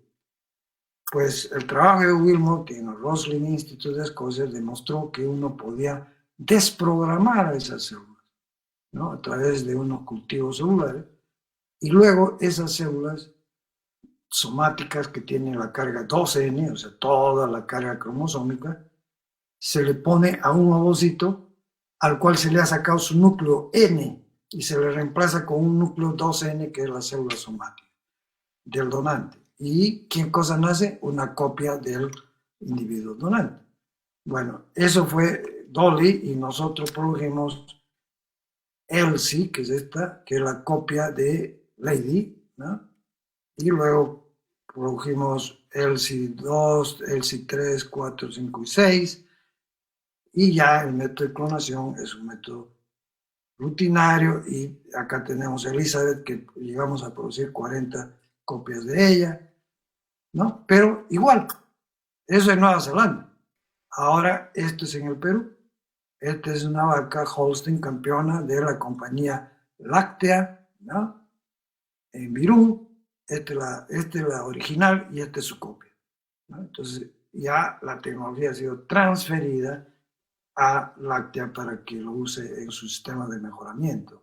Pues el trabajo de Wilmot en el Roslin Institute de Escocia demostró que uno podía desprogramar a esas células, ¿no? A través de unos cultivos celulares, y luego esas células somáticas que tienen la carga 2N, o sea, toda la carga cromosómica, se le pone a un ovocito al cual se le ha sacado su núcleo N y se le reemplaza con un núcleo 2N, que es la célula somática del donante. ¿Y qué cosa nace? Una copia del individuo donante. Bueno, eso fue Dolly, y nosotros produjimos Elsie, que es esta, que es la copia de Lady, ¿no? Y luego produjimos Elsie 2, Elsie 3, 4, 5 y 6, y ya el método de clonación es un método rutinario, y acá tenemos a Elizabeth, que llegamos a producir 40 copias de ella, ¿no? Pero igual, eso es Nueva Zelanda. Ahora esto es en el Perú. Esta es una vaca Holstein campeona de la compañía láctea, ¿no? En Virú. Esta es la original y esta es su copia, ¿no? Entonces ya la tecnología ha sido transferida a láctea para que lo use en su sistema de mejoramiento.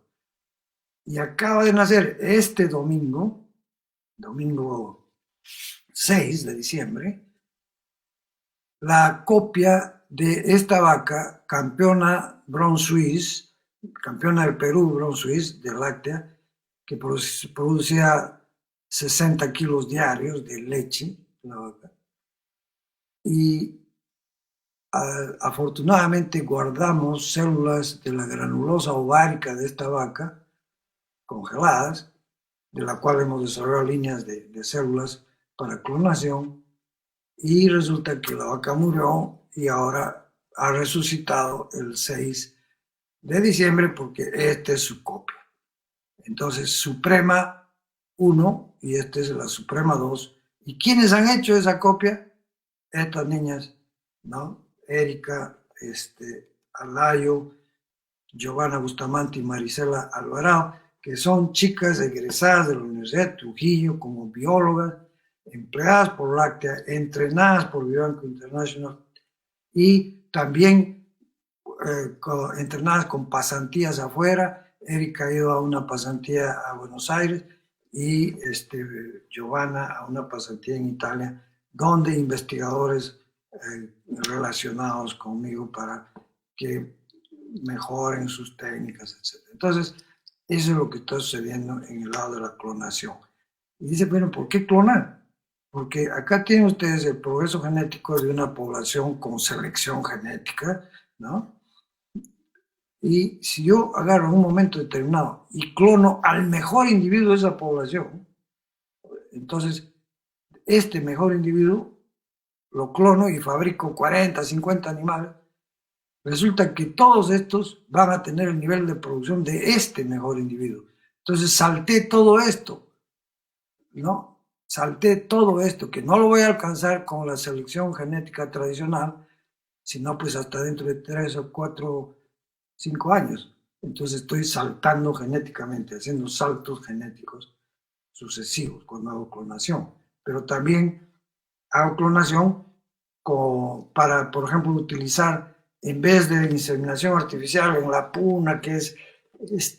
Y acaba de nacer este domingo 6 de diciembre, la copia de esta vaca, campeona Brown Swiss, campeona del Perú, Brown Swiss, de láctea, que producía 60 kilos diarios de leche, la vaca. Y afortunadamente guardamos células de la granulosa ovárica de esta vaca, congeladas, de la cual hemos desarrollado líneas de células para clonación, y resulta que la vaca murió y ahora ha resucitado el 6 de diciembre porque esta es su copia. Entonces, Suprema 1 y esta es la Suprema 2. ¿Y quiénes han hecho esa copia? Estas niñas, ¿no? Erika, Alayo, Giovanna Bustamante y Marisela Alvarado, que son chicas egresadas de la Universidad de Trujillo como biólogas, empleadas por Láctea, entrenadas por Vivanco International, y también entrenadas con pasantías afuera. Erika ha ido a una pasantía a Buenos Aires y Giovanna a una pasantía en Italia, donde investigadores relacionados conmigo para que mejoren sus técnicas, etc. Entonces, eso es lo que está sucediendo en el lado de la clonación. Y dice, bueno, ¿por qué clonar? Porque acá tienen ustedes el progreso genético de una población con selección genética, ¿no? Y si yo agarro en un momento determinado y clono al mejor individuo de esa población, entonces este mejor individuo lo clono y fabrico 40, 50 animales, resulta que todos estos van a tener el nivel de producción de este mejor individuo. Entonces salté todo esto, ¿no? Salté todo esto, que no lo voy a alcanzar con la selección genética tradicional, sino pues hasta dentro de 3 o 4, 5 años. Entonces estoy saltando genéticamente, haciendo saltos genéticos sucesivos cuando hago clonación. Pero también hago clonación para, por ejemplo, utilizar, en vez de inseminación artificial en la puna, que es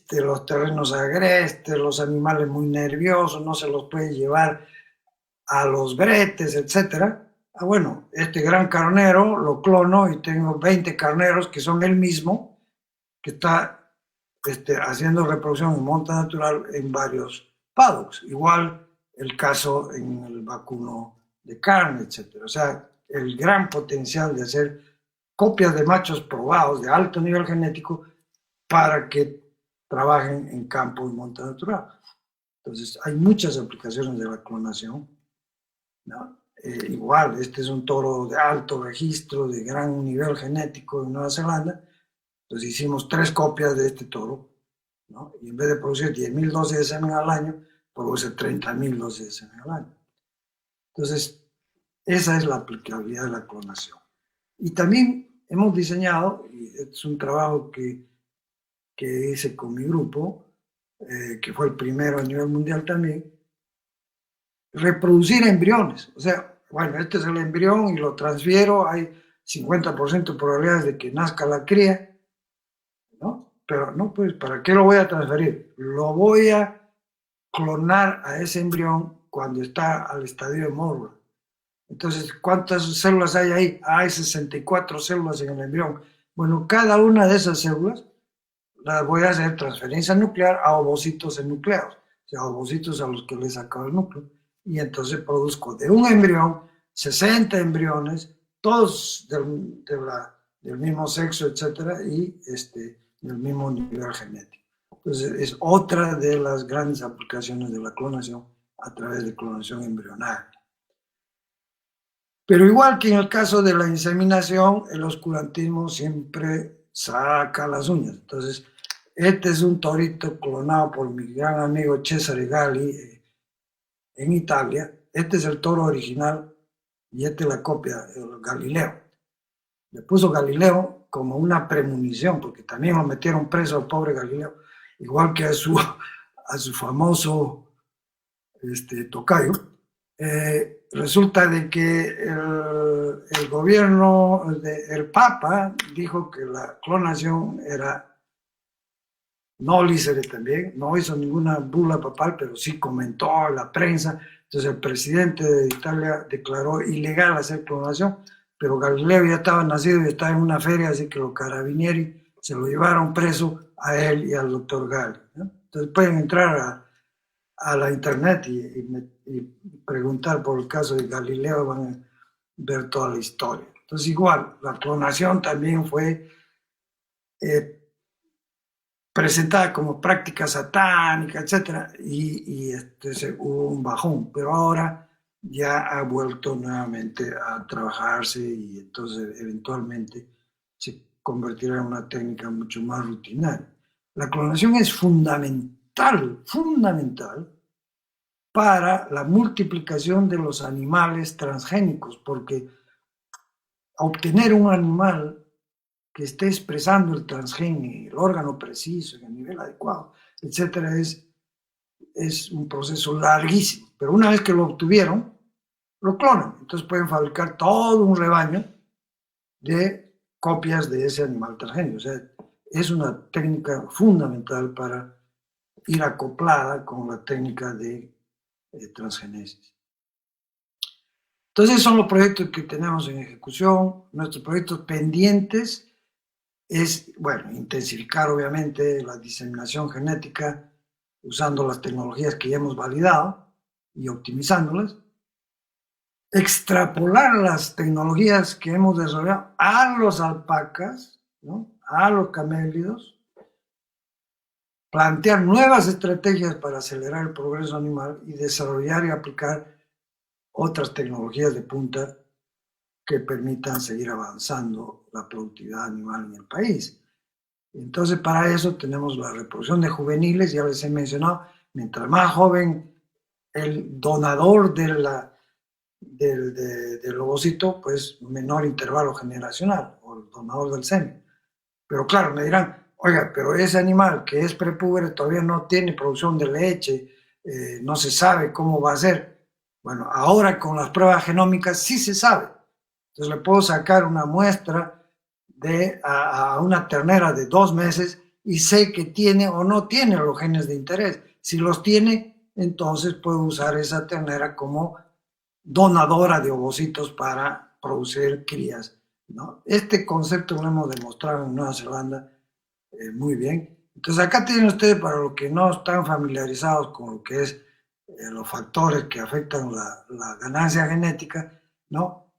los terrenos agrestes, los animales muy nerviosos, no se los puede llevar a los bretes, etc. Bueno, este gran carnero lo clono y tengo 20 carneros que son el mismo, que está haciendo reproducción en monta natural en varios paddocks. Igual el caso en el vacuno de carne, etc. O sea, el gran potencial de hacer copias de machos probados de alto nivel genético para que trabajen en campo y monta natural. Entonces, hay muchas aplicaciones de la clonación, ¿no? Igual, este es un toro de alto registro, de gran nivel genético en Nueva Zelanda. Entonces hicimos 3 copias de este toro, ¿no? Y en vez de producir 10.000 dosis de semen al año, produce 30.000 dosis de semen al año. Entonces, esa es la aplicabilidad de la clonación. Y también hemos diseñado, y es un trabajo que hice con mi grupo, que fue el primero a nivel mundial también, reproducir embriones. O sea, bueno, este es el embrión y lo transfiero, hay 50% de probabilidades de que nazca la cría, ¿no? Pero no, pues, ¿para qué lo voy a transferir? Lo voy a clonar a ese embrión cuando está al estadio de Morgan. Entonces, ¿cuántas células hay ahí? Hay 64 células en el embrión. Bueno, cada una de esas células las voy a hacer transferencia nuclear a ovocitos enucleados, o sea, ovocitos a los que le sacado el núcleo. Y entonces produzco de un embrión 60 embriones, todos del mismo sexo, etcétera, y del mismo nivel genético. Entonces, es otra de las grandes aplicaciones de la clonación a través de clonación embrionaria. Pero igual que en el caso de la inseminación, el oscurantismo siempre saca las uñas. Entonces, este es un torito clonado por mi gran amigo Cesare Galli en Italia. Este es el toro original y esta es la copia, el Galileo. Le puso Galileo como una premonición, porque también lo metieron preso al pobre Galileo, igual que a su famoso tocayo. Resulta de que el gobierno, el Papa dijo que la clonación era no licere también, no hizo ninguna bula papal, pero sí comentó a la prensa. Entonces el presidente de Italia declaró ilegal hacer clonación, pero Galileo ya estaba nacido y estaba en una feria, así que los carabinieri se lo llevaron preso a él y al doctor Galli, ¿no? Entonces pueden entrar a la internet y preguntar por el caso de Galileo, van a ver toda la historia. Entonces igual, la clonación también fue presentada como práctica satánica, etc. Y hubo un bajón, pero ahora ya ha vuelto nuevamente a trabajarse y entonces eventualmente se convertirá en una técnica mucho más rutinaria. La clonación es fundamental para la multiplicación de los animales transgénicos, porque obtener un animal que esté expresando el transgen en el órgano preciso, en el nivel adecuado, etcétera, es un proceso larguísimo. Pero una vez que lo obtuvieron, lo clonan. Entonces pueden fabricar todo un rebaño de copias de ese animal transgénico. O sea, es una técnica fundamental para ir acoplada con la técnica de transgenesis. Entonces son los proyectos que tenemos en ejecución. Nuestros proyectos pendientes es, bueno, intensificar obviamente la diseminación genética usando las tecnologías que ya hemos validado y optimizándolas, extrapolar las tecnologías que hemos desarrollado a los alpacas, ¿no?, a los camélidos, plantear nuevas estrategias para acelerar el progreso animal y desarrollar y aplicar otras tecnologías de punta que permitan seguir avanzando la productividad animal en el país. Entonces, para eso tenemos la reproducción de juveniles, ya les he mencionado, mientras más joven el donador del ovocito, pues menor intervalo generacional, o el donador del semen. Pero claro, me dirán, oiga, pero ese animal que es prepúber todavía no tiene producción de leche, no se sabe cómo va a ser. Bueno, ahora con las pruebas genómicas sí se sabe. Entonces le puedo sacar una muestra a una ternera de 2 meses y sé que tiene o no tiene los genes de interés. Si los tiene, entonces puedo usar esa ternera como donadora de ovocitos para producir crías, ¿no? Este concepto lo hemos demostrado en Nueva Zelanda muy bien. Entonces acá tienen ustedes, para los que no están familiarizados con lo que es los factores que afectan la ganancia genética, ¿no?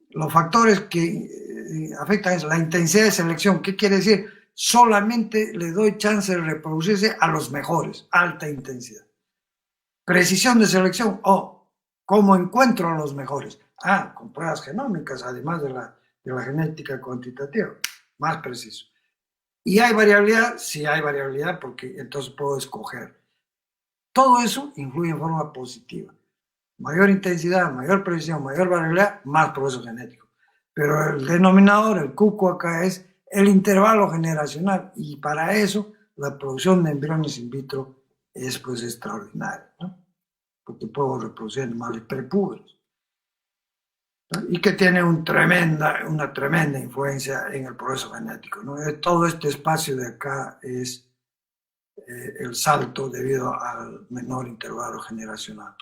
Los factores que afectan es la intensidad de selección. ¿Qué quiere decir? Solamente le doy chance de reproducirse a los mejores, alta intensidad. Precisión de selección, ¿cómo encuentro a los mejores? Con pruebas genómicas, además de la genética cuantitativa, más preciso. ¿Y hay variabilidad? Sí hay variabilidad, porque entonces puedo escoger. Todo eso influye en forma positiva. Mayor intensidad, mayor precisión, mayor variabilidad, más progreso genético. Pero el denominador, el cuco acá, es el intervalo generacional, y para eso la producción de embriones in vitro es pues extraordinaria, ¿no? Porque puedo reproducir animales prepúberos, ¿no? Y que tiene una tremenda influencia en el progreso genético, ¿no? Todo este espacio de acá es el salto debido al menor intervalo generacional.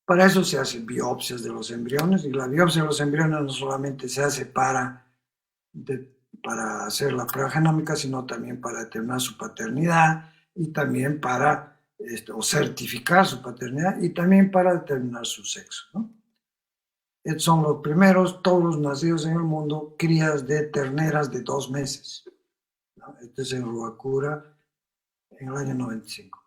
Para eso se hacen biopsias de los embriones, y la biopsia de los embriones no solamente se hace para hacer la prueba genómica, sino también para determinar su paternidad, y también para o certificar su paternidad, y también para determinar su sexo, ¿no? Estos son los primeros toros nacidos en el mundo, crías de terneras de 2 meses, ¿no? Este es en Ruacura en el año 95.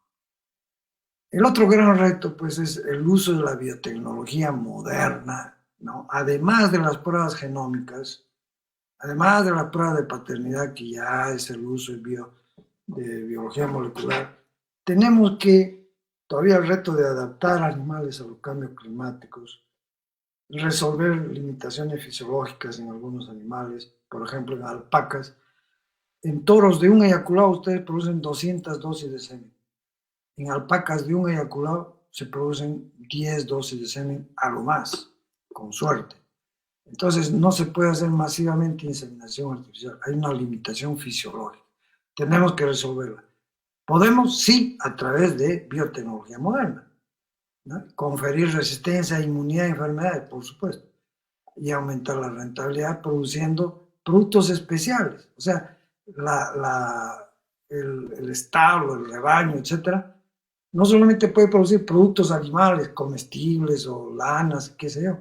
El otro gran reto, pues, es el uso de la biotecnología moderna, ¿no? Además de las pruebas genómicas, además de la prueba de paternidad, que ya es el uso de biología molecular, tenemos todavía el reto de adaptar animales a los cambios climáticos, resolver limitaciones fisiológicas en algunos animales, por ejemplo, en alpacas. En toros de un eyaculado ustedes producen 200 dosis de semen. En alpacas de un eyaculado se producen 10 dosis de semen a lo más, con suerte. Entonces no se puede hacer masivamente inseminación artificial, hay una limitación fisiológica. Tenemos que resolverla. Podemos, sí, a través de biotecnología moderna, ¿no? Conferir resistencia, inmunidad a enfermedades, por supuesto, y aumentar la rentabilidad produciendo productos especiales. O sea, el establo, el rebaño, etcétera, no solamente puede producir productos animales, comestibles o lanas, qué sé yo,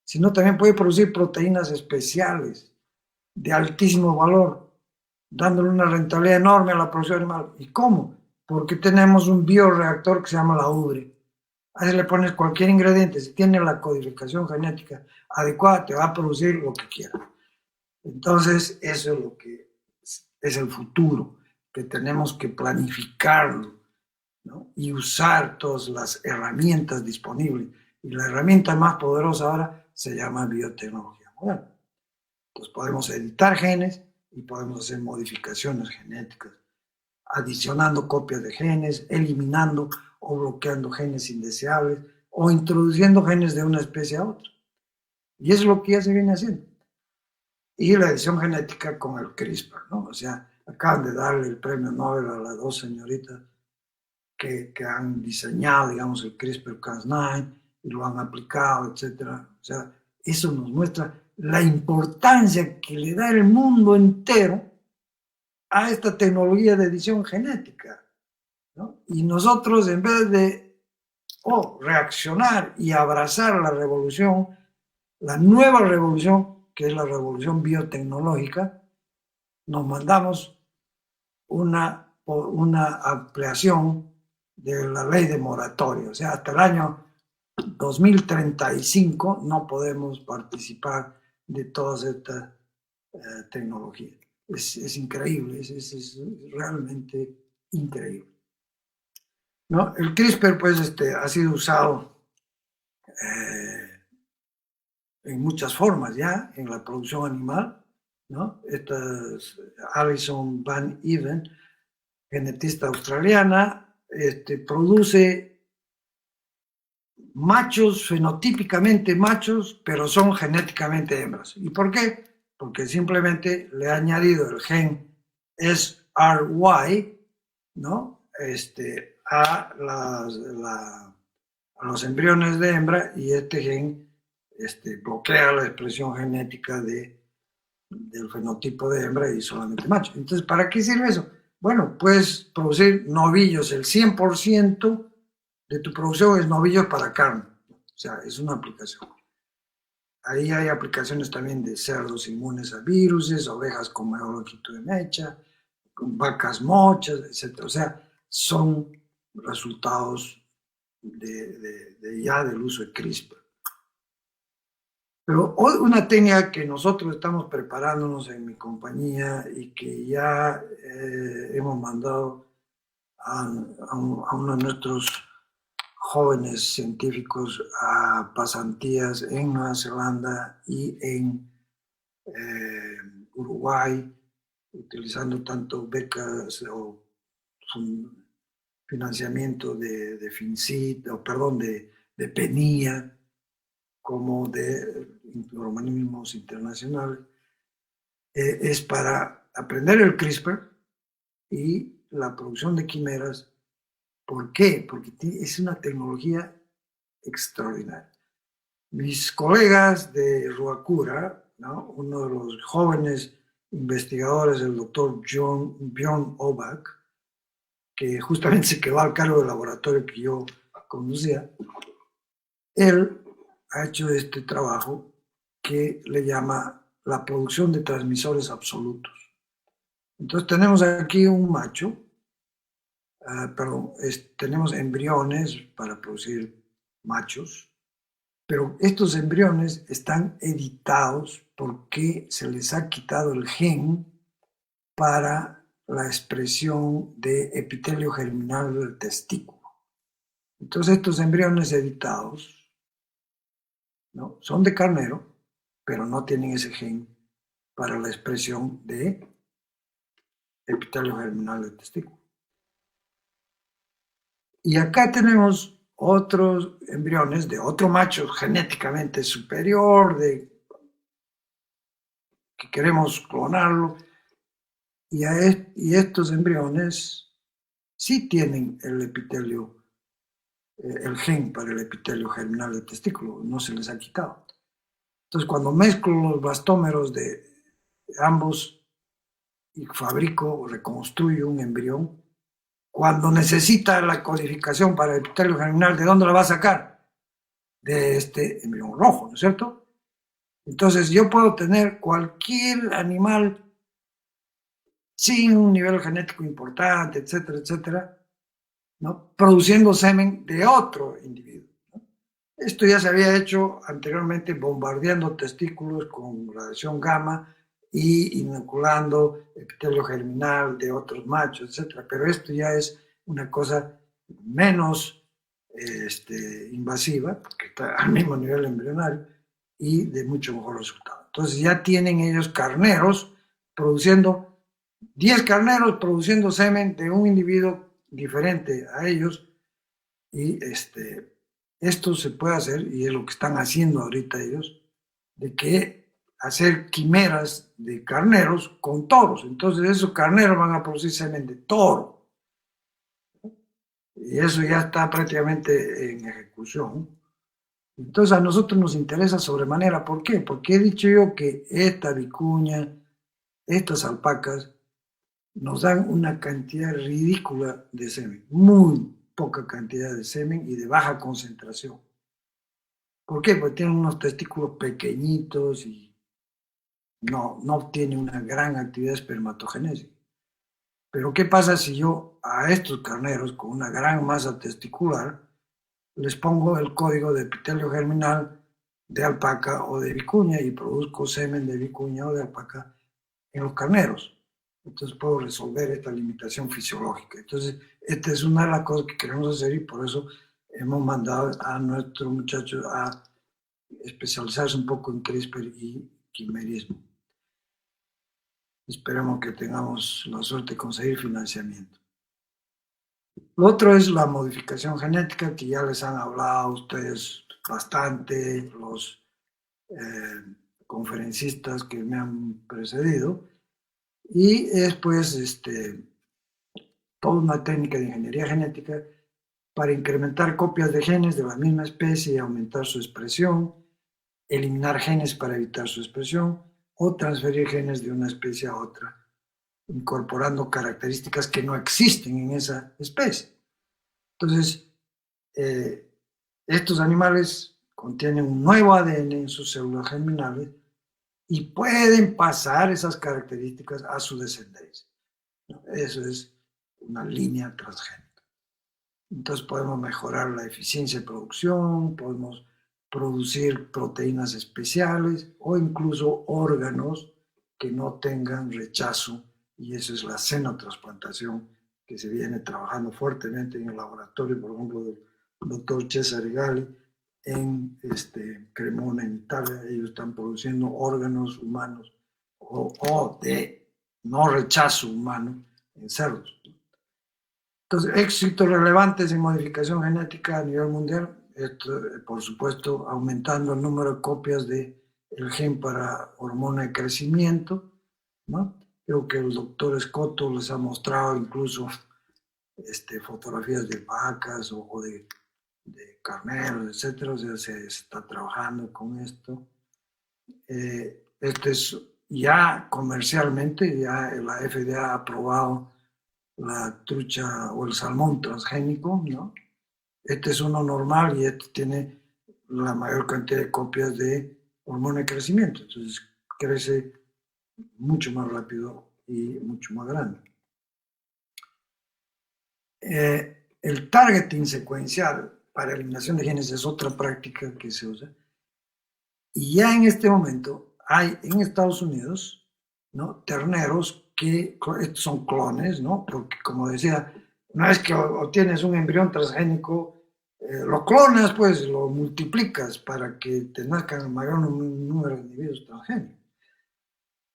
sino también puede producir proteínas especiales de altísimo valor, dándole una rentabilidad enorme a la producción animal. ¿Y cómo? Porque tenemos un bioreactor que se llama la ubre. Ahí le pones cualquier ingrediente, si tiene la codificación genética adecuada, te va a producir lo que quieras. Entonces, eso es lo que es el futuro, que tenemos que planificarlo, ¿no? Y usar todas las herramientas disponibles. Y la herramienta más poderosa ahora se llama biotecnología moderna. Entonces podemos editar genes y podemos hacer modificaciones genéticas, adicionando copias de genes, eliminando o bloqueando genes indeseables, o introduciendo genes de una especie a otra. Y eso es lo que ya se viene haciendo. Y la edición genética con el CRISPR, ¿no? O sea, acaban de darle el premio Nobel a las 2 señoritas que han diseñado, digamos, el CRISPR-Cas9 y lo han aplicado, etcétera. O sea, eso nos muestra la importancia que le da el mundo entero a esta tecnología de edición genética, ¿no? Y nosotros, en vez de reaccionar y abrazar la revolución, la nueva revolución, que es la revolución biotecnológica, nos mandamos una ampliación de la ley de moratoria. O sea, hasta el año 2035 no podemos participar de todas estas tecnologías. Es increíble, es realmente increíble, ¿no? El CRISPR, pues, ha sido usado en muchas formas ya en la producción animal, ¿no? Esta es Alison Van Even, genetista australiana, produce machos, fenotípicamente machos, pero son genéticamente hembras. ¿Y por qué? Porque simplemente le ha añadido el gen SRY, ¿no? A los embriones de hembra, y este gen bloquea la expresión genética de del fenotipo de hembra y solamente macho. Entonces, ¿para qué sirve eso? Bueno, puedes producir novillos, el 100% de tu producción es novillos para carne. O sea, es una aplicación. Ahí hay aplicaciones también de cerdos inmunes a virus, ovejas con mayor longitud de mecha, con vacas mochas, etc. O sea, son resultados ya del uso de CRISPR. Pero hoy una técnica que nosotros estamos preparándonos en mi compañía y que ya hemos mandado a uno de nuestros jóvenes científicos a pasantías en Nueva Zelanda y en Uruguay, utilizando tanto becas o financiamiento de FINCIT, o perdón, de PENIA, como de organismos internacionales, es para aprender el CRISPR y la producción de quimeras. ¿Por qué? Porque es una tecnología extraordinaria. Mis colegas de Ruacura, ¿no? Uno de los jóvenes investigadores, el doctor Bjorn Obak, que justamente se quedó al cargo del laboratorio que yo conducía, él ha hecho este trabajo que le llama la producción de transmisores absolutos. Entonces tenemos aquí un macho, tenemos embriones para producir machos, pero estos embriones están editados porque se les ha quitado el gen para la expresión de epitelio germinal del testículo. Entonces estos embriones editados, ¿no?, son de carnero, pero no tienen ese gen para la expresión de epitelio germinal del testículo. Y acá tenemos otros embriones de otro macho genéticamente superior, que queremos clonarlo, y estos embriones sí tienen el epitelio, el gen para el epitelio germinal del testículo, no se les ha quitado. Entonces, cuando mezclo los blastómeros de ambos y fabrico o reconstruyo un embrión, cuando necesita la codificación para el epitelio germinal, ¿de dónde la va a sacar? De este embrión rojo, ¿no es cierto? Entonces, yo puedo tener cualquier animal sin un nivel genético importante, etcétera, etcétera, ¿no?, produciendo semen de otro individuo, ¿no? Esto ya se había hecho anteriormente bombardeando testículos con radiación gamma y inoculando epitelio germinal de otros machos, etcétera. Pero esto ya es una cosa menos invasiva, porque está al mismo nivel embrionario y de mucho mejor resultado. Entonces ya tienen ellos carneros produciendo 10 carneros produciendo semen de un individuo diferente a ellos, y esto se puede hacer, y es lo que están haciendo ahorita ellos, de que hacer quimeras de carneros con toros. Entonces esos carneros van a producir semen de toro, y eso ya está prácticamente en ejecución. Entonces a nosotros nos interesa sobremanera. ¿Por qué? Porque he dicho yo que esta vicuña, estas alpacas, nos dan una cantidad ridícula de semen, muy poca cantidad de semen y de baja concentración. ¿Por qué? Porque tienen unos testículos pequeñitos y no tienen una gran actividad de espermatogénesis. Pero ¿qué pasa si yo a estos carneros con una gran masa testicular les pongo el código de epitelio germinal de alpaca o de vicuña y produzco semen de vicuña o de alpaca en los carneros? Entonces puedo resolver esta limitación fisiológica. Entonces, esta es una de las cosas que queremos hacer, y por eso hemos mandado a nuestros muchachos a especializarse un poco en CRISPR y quimerismo. Esperemos que tengamos la suerte de conseguir financiamiento. Lo otro es la modificación genética, que ya les han hablado a ustedes bastante, los conferencistas que me han precedido. Y es pues toda una técnica de ingeniería genética para incrementar copias de genes de la misma especie y aumentar su expresión, eliminar genes para evitar su expresión, o transferir genes de una especie a otra, incorporando características que no existen en esa especie. Entonces, estos animales contienen un nuevo ADN en sus células germinales y pueden pasar esas características a su descendencia. Eso es una línea transgénica. Entonces podemos mejorar la eficiencia de producción, podemos producir proteínas especiales o incluso órganos que no tengan rechazo, y eso es la xenotransplantación que se viene trabajando fuertemente en el laboratorio, por ejemplo, del doctor Cesare Galli en Cremona, en Italia. Ellos están produciendo órganos humanos o de no rechazo humano en cerdos. Entonces, éxitos relevantes en modificación genética a nivel mundial, esto, por supuesto, aumentando el número de copias del gen para hormona de crecimiento, ¿no? Creo que el doctor Scotto les ha mostrado incluso fotografías de vacas o de carneros, etcétera. O sea, se está trabajando con esto. Este es ya comercialmente, ya la FDA ha aprobado la trucha o el salmón transgénico, ¿no? Este es uno normal y este tiene la mayor cantidad de copias de hormona de crecimiento, entonces crece mucho más rápido y mucho más grande. El targeting secuencial para eliminación de genes es otra práctica que se usa, y ya en este momento hay en Estados Unidos, ¿no?, terneros que son clones, ¿no? Porque, como decía, una vez que obtienes un embrión transgénico, lo clonas, pues lo multiplicas para que te nazcan el mayor número de individuos transgénicos.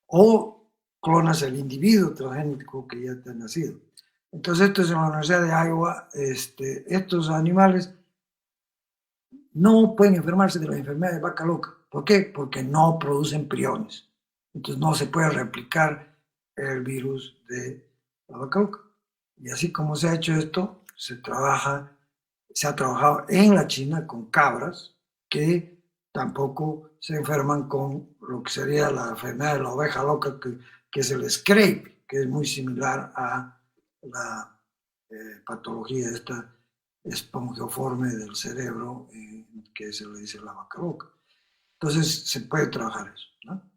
O clonas el individuo transgénico que ya te ha nacido. Entonces, esto es en la Universidad de Iowa. Estos animales no pueden enfermarse de la enfermedad de vaca loca. ¿Por qué? Porque no producen priones. Entonces no se puede replicar el virus de la vaca loca. Y así como se ha hecho esto, se ha trabajado en la China con cabras que tampoco se enferman con lo que sería la enfermedad de la oveja loca, que es el scrape, que es muy similar a la patología esta esponjoforme del cerebro, que se le dice la vaca loca. Entonces se puede trabajar eso, ¿no?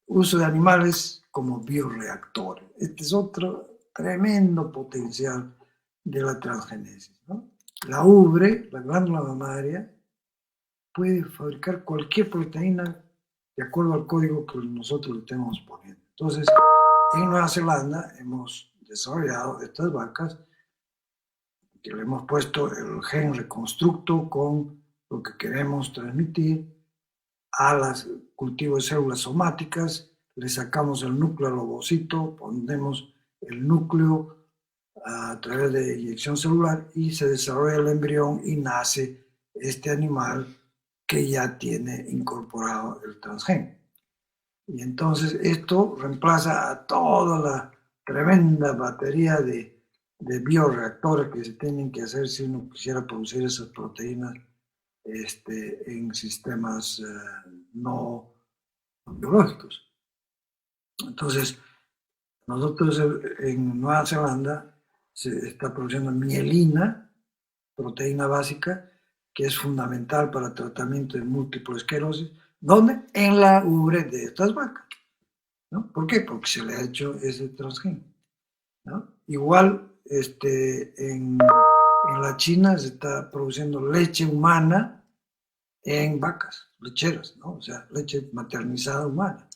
Uso de animales como bioreactores. Este es otro tremendo potencial de la transgenesis, ¿no? La ubre, la glándula mamaria, puede fabricar cualquier proteína de acuerdo al código que nosotros le estemos poniendo. Entonces, en Nueva Zelanda hemos desarrollado estas vacas que le hemos puesto el gen reconstructo con lo que queremos transmitir a los cultivos de células somáticas, le sacamos el núcleo al ovocito, ponemos el núcleo a través de inyección celular y se desarrolla el embrión y nace este animal que ya tiene incorporado el transgén. Y entonces esto reemplaza a toda la tremenda batería de bioreactores que se tienen que hacer si uno quisiera producir esas proteínas en sistemas no biológicos. Entonces, nosotros en Nueva Zelanda se está produciendo mielina, proteína básica, que es fundamental para el tratamiento de múltiple esclerosis. ¿Dónde? En la ubre de estas vacas, ¿no? ¿Por qué? Porque se le ha hecho ese transgén, ¿no? Igual en la China se está produciendo leche humana en vacas lecheras, ¿no? O sea, leche maternizada humana.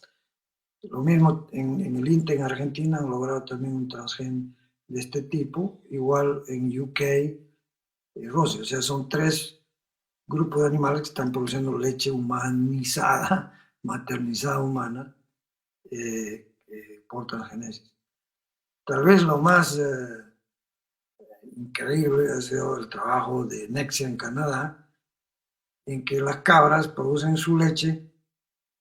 Lo mismo en el INTE en Argentina han logrado también un transgén de este tipo, igual en UK y Rusia. O sea, son 3 grupos de animales que están produciendo leche humanizada, maternizada humana, por transgenesis. Tal vez lo más increíble ha sido el trabajo de Nexia en Canadá, en que las cabras producen su leche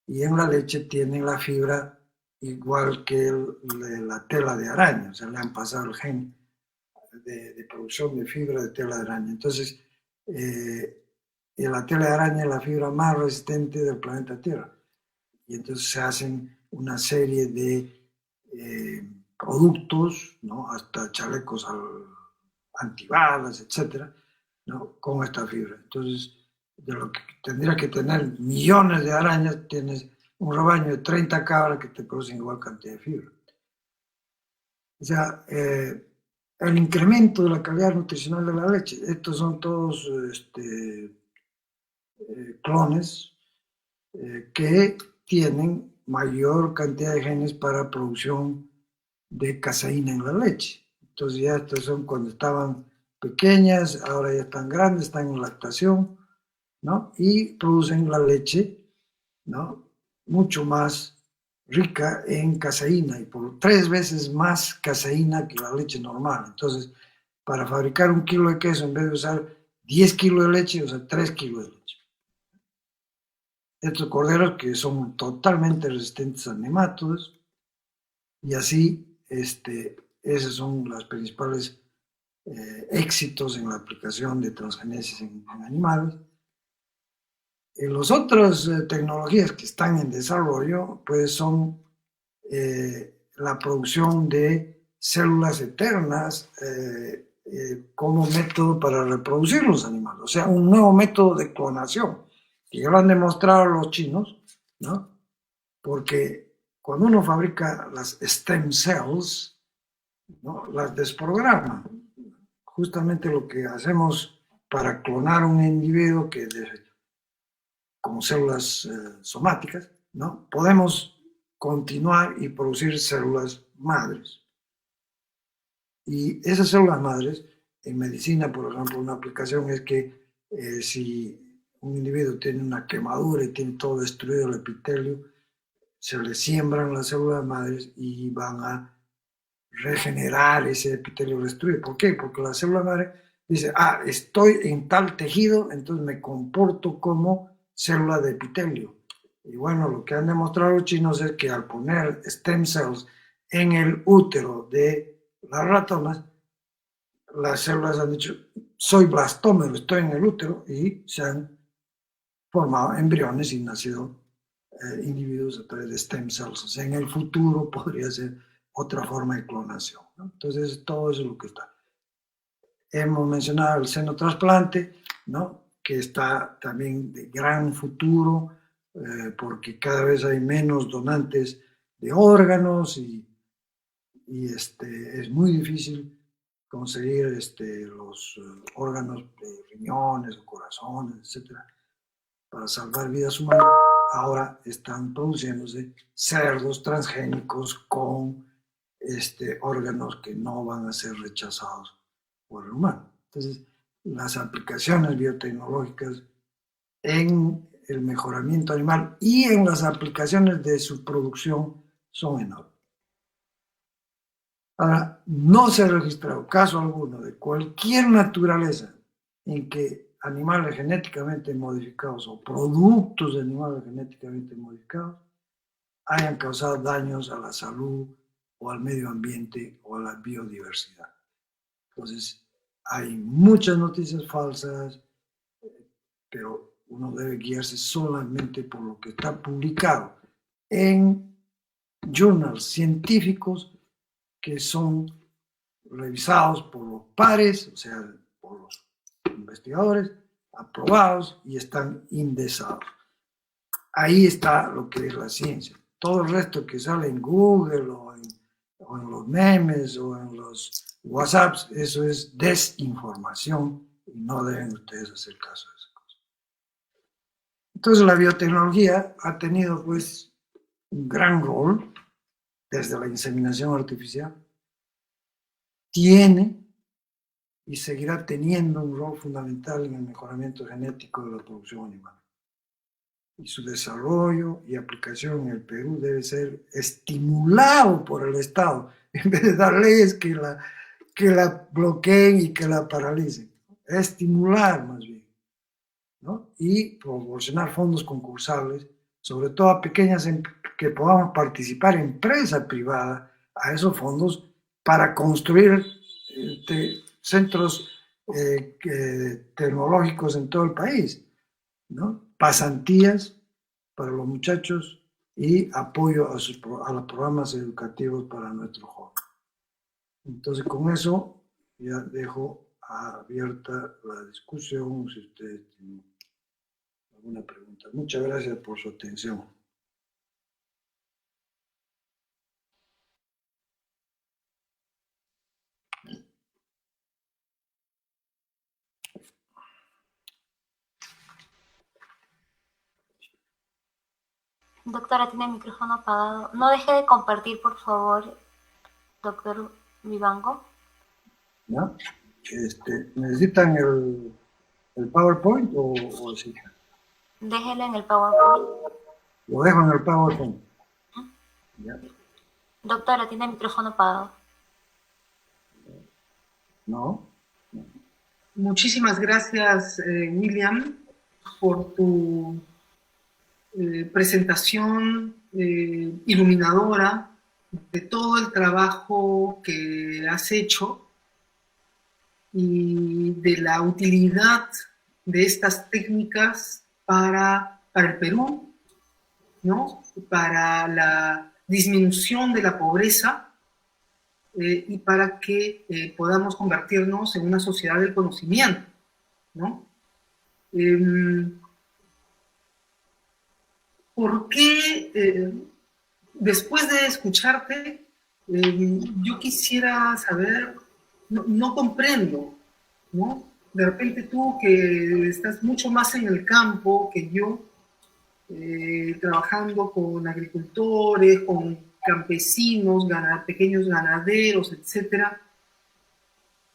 y en la leche tienen la fibra igual que la tela de araña, o sea, le han pasado el gen de producción de fibra de tela de araña. Entonces, la tela de araña es la fibra más resistente del planeta Tierra. y entonces se hacen una serie de productos, ¿no? Hasta chalecos antibalas, etcétera, ¿no? Con esta fibra. Entonces, de lo que tendría que tener millones de arañas, tienes un rebaño de 30 cabras que te producen igual cantidad de fibra. O sea, el incremento de la calidad nutricional de la leche, estos son todos clones que tienen mayor cantidad de genes para producción de caseína en la leche. Entonces ya estos son cuando estaban pequeñas, ahora ya están grandes, están en lactación, ¿no? Y producen la leche, ¿no? Mucho más rica en caseína y por 3 veces más caseína que la leche normal. Entonces, para fabricar 1 kilo de queso, en vez de usar 10 kilos de leche, usa 3 kilos de leche. Estos corderos que son totalmente resistentes a nematodos, y así, esos son los principales éxitos en la aplicación de transgenesis en animales. Las otras tecnologías que están en desarrollo, pues son la producción de células eternas como método para reproducir los animales, o sea, un nuevo método de clonación, que ya lo han demostrado los chinos, ¿no? Porque cuando uno fabrica las stem cells, ¿no? Las desprograma. Justamente lo que hacemos para clonar un individuo que con células somáticas, ¿no? Podemos continuar y producir células madres. Y esas células madres, en medicina, por ejemplo, una aplicación es que si un individuo tiene una quemadura y tiene todo destruido el epitelio, se le siembran las células madres y van a regenerar ese epitelio destruido. ¿Por qué? Porque la célula madre dice, estoy en tal tejido, entonces me comporto como célula de epitelio. Y bueno, lo que han demostrado los chinos es que al poner stem cells en el útero de las ratonas, las células han dicho, soy blastómero, estoy en el útero, y se han formado embriones y nacido individuos a través de stem cells. O sea, en el futuro podría ser otra forma de clonación, ¿no? Entonces, todo eso es lo que está. Hemos mencionado el senotrasplante, ¿no? Que está también de gran futuro, porque cada vez hay menos donantes de órganos y es muy difícil conseguir los órganos de riñones o corazones, etcétera, para salvar vidas humanas. Ahora están produciéndose cerdos transgénicos con órganos que no van a ser rechazados por el humano. Entonces, las aplicaciones biotecnológicas en el mejoramiento animal y en las aplicaciones de su producción son enormes. Ahora, no se ha registrado caso alguno de cualquier naturaleza en que animales genéticamente modificados o productos de animales genéticamente modificados hayan causado daños a la salud o al medio ambiente o a la biodiversidad. Entonces, hay muchas noticias falsas, pero uno debe guiarse solamente por lo que está publicado en journals científicos que son revisados por los pares, o sea, por los investigadores, aprobados y están indexados. Ahí está lo que es la ciencia. Todo el resto que sale en Google o en los memes o en los WhatsApps, eso es desinformación y no deben ustedes hacer caso de esas cosas. Entonces la biotecnología ha tenido pues un gran rol desde la inseminación artificial, tiene y seguirá teniendo un rol fundamental en el mejoramiento genético de la producción animal. Y su desarrollo y aplicación en el Perú debe ser estimulado por el Estado, en vez de dar leyes que la bloqueen y que la paralicen. Estimular más bien, ¿no? Y proporcionar fondos concursables, sobre todo a pequeñas que podamos participar empresa privada a esos fondos para construir centros tecnológicos en todo el país, ¿no? Pasantías para los muchachos y apoyo a los programas educativos para nuestros jóvenes. Entonces, con eso ya dejo abierta la discusión, si ustedes tienen alguna pregunta. Muchas gracias por su atención. Doctora, tiene el micrófono apagado. No deje de compartir, por favor, doctor Vivanco. ¿Ya? ¿Necesitan el PowerPoint o sí? Déjelo en el PowerPoint. Lo dejo en el PowerPoint. ¿Ya? Doctora, tiene el micrófono apagado. ¿No? Muchísimas gracias, William, por tu presentación iluminadora de todo el trabajo que has hecho y de la utilidad de estas técnicas para el Perú, ¿no? Para la disminución de la pobreza y para que podamos convertirnos en una sociedad del conocimiento, ¿no? ¿Por qué, después de escucharte, yo quisiera saber, no comprendo, ¿no? De repente tú que estás mucho más en el campo que yo, trabajando con agricultores, con campesinos, pequeños ganaderos, etc.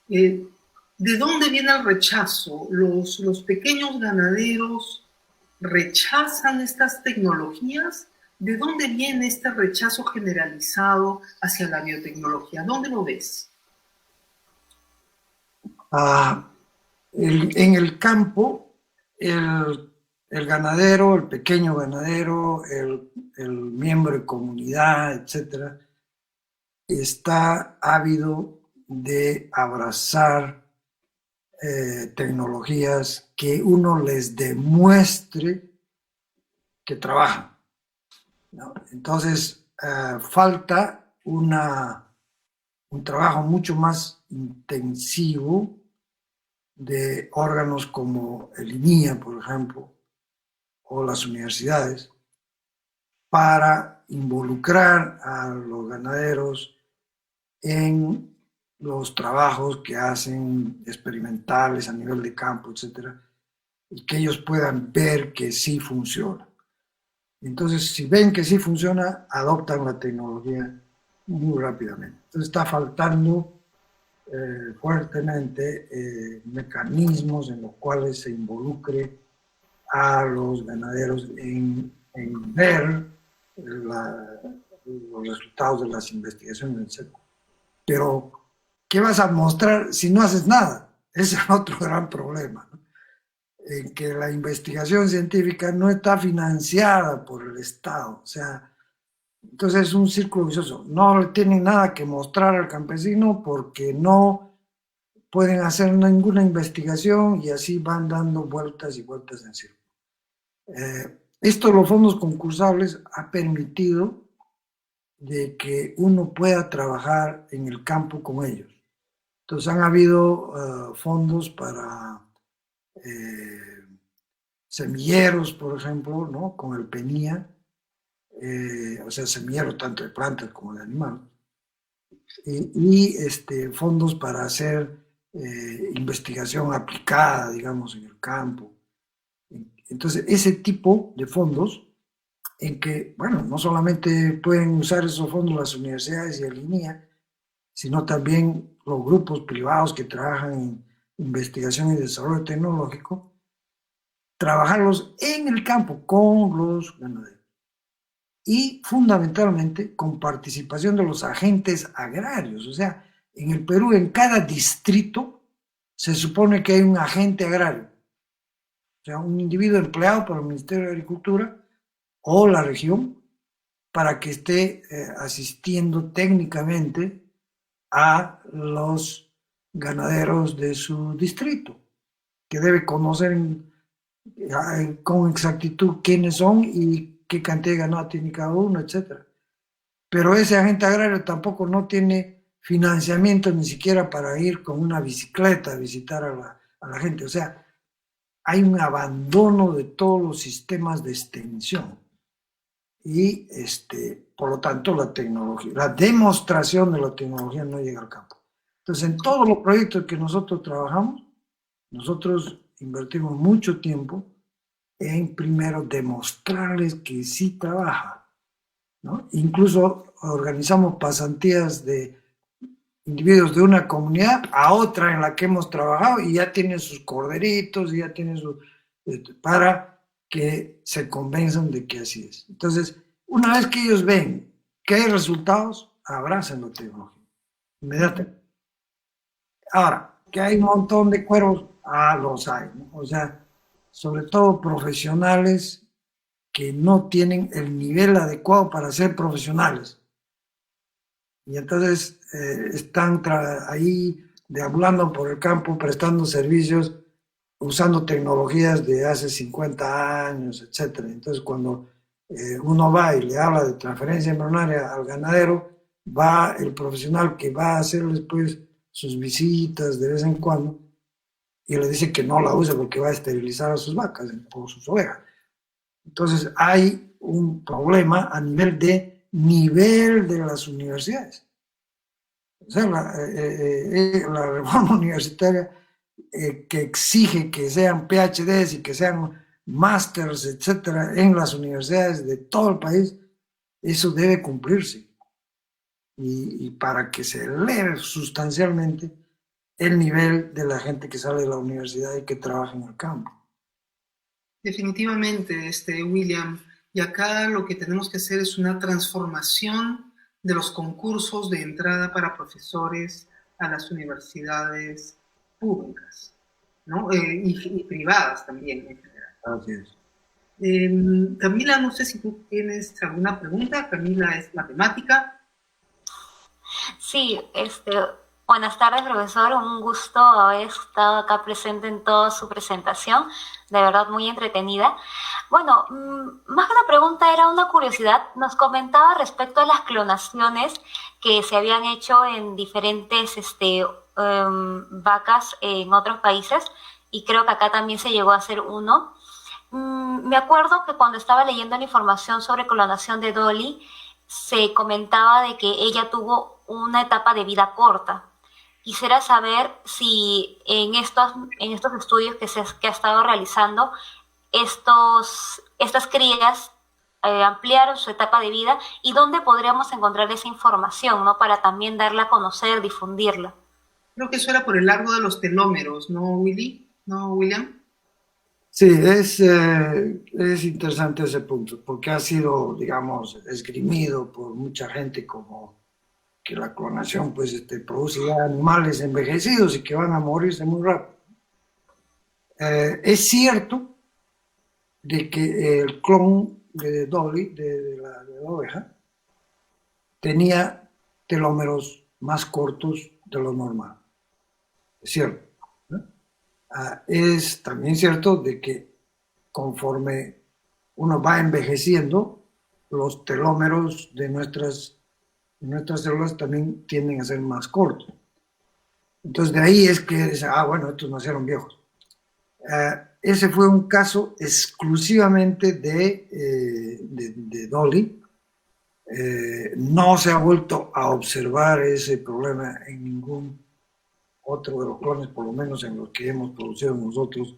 ¿De dónde viene el rechazo? ¿Los pequeños ganaderos rechazan estas tecnologías? ¿De dónde viene este rechazo generalizado hacia la biotecnología? ¿Dónde lo ves? En el campo, el ganadero, el pequeño ganadero, el miembro de comunidad, etcétera, está ávido de abrazar tecnologías que uno les demuestre que trabajan, ¿no? Entonces, falta un trabajo mucho más intensivo de órganos como el INIA, por ejemplo, o las universidades, para involucrar a los ganaderos en los trabajos que hacen experimentales a nivel de campo, etcétera, y que ellos puedan ver que sí funciona. Entonces, si ven que sí funciona, adoptan la tecnología muy rápidamente. Entonces, está faltando fuertemente mecanismos en los cuales se involucre a los ganaderos en ver los resultados de las investigaciones, etc. Pero, ¿qué vas a mostrar si no haces nada? Ese es otro gran problema, ¿no? En que la investigación científica no está financiada por el Estado. O sea, entonces es un círculo vicioso. No tienen nada que mostrar al campesino porque no pueden hacer ninguna investigación y así van dando vueltas y vueltas en círculo. Esto de los fondos concursables ha permitido de que uno pueda trabajar en el campo con ellos. Entonces han habido fondos para semilleros, por ejemplo, ¿no? Con el PENIA, o sea, semilleros tanto de plantas como de animales, y fondos para hacer investigación aplicada, digamos, en el campo. Entonces, ese tipo de fondos, en que, bueno, no solamente pueden usar esos fondos las universidades y el INIA, sino también los grupos privados que trabajan en investigación y desarrollo tecnológico, trabajarlos en el campo con los ganaderos. Y fundamentalmente con participación de los agentes agrarios. O sea, en el Perú, en cada distrito, se supone que hay un agente agrario. O sea, un individuo empleado por el Ministerio de Agricultura o la región para que esté asistiendo técnicamente a los ganaderos de su distrito, que debe conocer con exactitud quiénes son y qué cantidad de ganado tiene cada uno, etcétera. Pero ese agente agrario tampoco no tiene financiamiento ni siquiera para ir con una bicicleta a visitar a la gente. O sea, hay un abandono de todos los sistemas de extensión. Y por lo tanto la tecnología, la demostración de la tecnología no llega al campo. Entonces, en todos los proyectos que nosotros trabajamos, nosotros invertimos mucho tiempo en primero demostrarles que sí trabaja, ¿no? Incluso organizamos pasantías de individuos de una comunidad a otra en la que hemos trabajado y ya tienen sus corderitos, y ya tienen sus, para que se convenzan de que así es. Entonces, una vez que ellos ven que hay resultados, abrazan la tecnología inmediatamente. Ahora, que hay un montón de cuervos, los hay, ¿no? O sea, sobre todo profesionales que no tienen el nivel adecuado para ser profesionales. Y entonces están ahí deambulando por el campo, prestando servicios, usando tecnologías de hace 50 años, etc. Entonces, cuando uno va y le habla de transferencia embrionaria al ganadero, va el profesional que va a hacerles pues sus visitas de vez en cuando y le dice que no la use porque va a esterilizar a sus vacas o sus ovejas. Entonces, hay un problema a nivel de las universidades. O sea, la reforma universitaria que exige que sean PhDs y que sean másters, etcétera, en las universidades de todo el país, eso debe cumplirse. Y para que se eleve sustancialmente el nivel de la gente que sale de la universidad y que trabaja en el campo. Definitivamente, William. Y acá lo que tenemos que hacer es una transformación de los concursos de entrada para profesores a las universidades públicas, ¿no? Y privadas también en general. Así es. Camila, no sé si tú tienes alguna pregunta. Camila es matemática. Sí, buenas tardes, profesor. Un gusto haber estado acá presente en toda su presentación. De verdad, muy entretenida. Bueno, más que una pregunta, era una curiosidad. Nos comentaba respecto a las clonaciones que se habían hecho en diferentes vacas en otros países, y creo que acá también se llegó a hacer uno. Me acuerdo que cuando estaba leyendo la información sobre clonación de Dolly, se comentaba de que ella tuvo una etapa de vida corta. Quisiera saber si en estos estudios que ha estado realizando, estas crías ampliaron su etapa de vida, y dónde podríamos encontrar esa información, ¿no? Para también darla a conocer, difundirla. Creo que eso era por el largo de los telómeros, ¿no, Willy? ¿No, William? Sí, es interesante ese punto, porque ha sido, digamos, esgrimido por mucha gente como que la clonación pues produce animales envejecidos y que van a morirse muy rápido. Es cierto de que el clon de Dolly, de la oveja, tenía telómeros más cortos de lo normal. Es cierto, ¿no? Es también cierto de que conforme uno va envejeciendo, los telómeros de nuestras células también tienden a ser más cortos. Entonces de ahí es que dicen, bueno, estos nacieron viejos. Ese fue un caso exclusivamente de Dolly. No se ha vuelto a observar ese problema en ningún otro de los clones, por lo menos en los que hemos producido nosotros,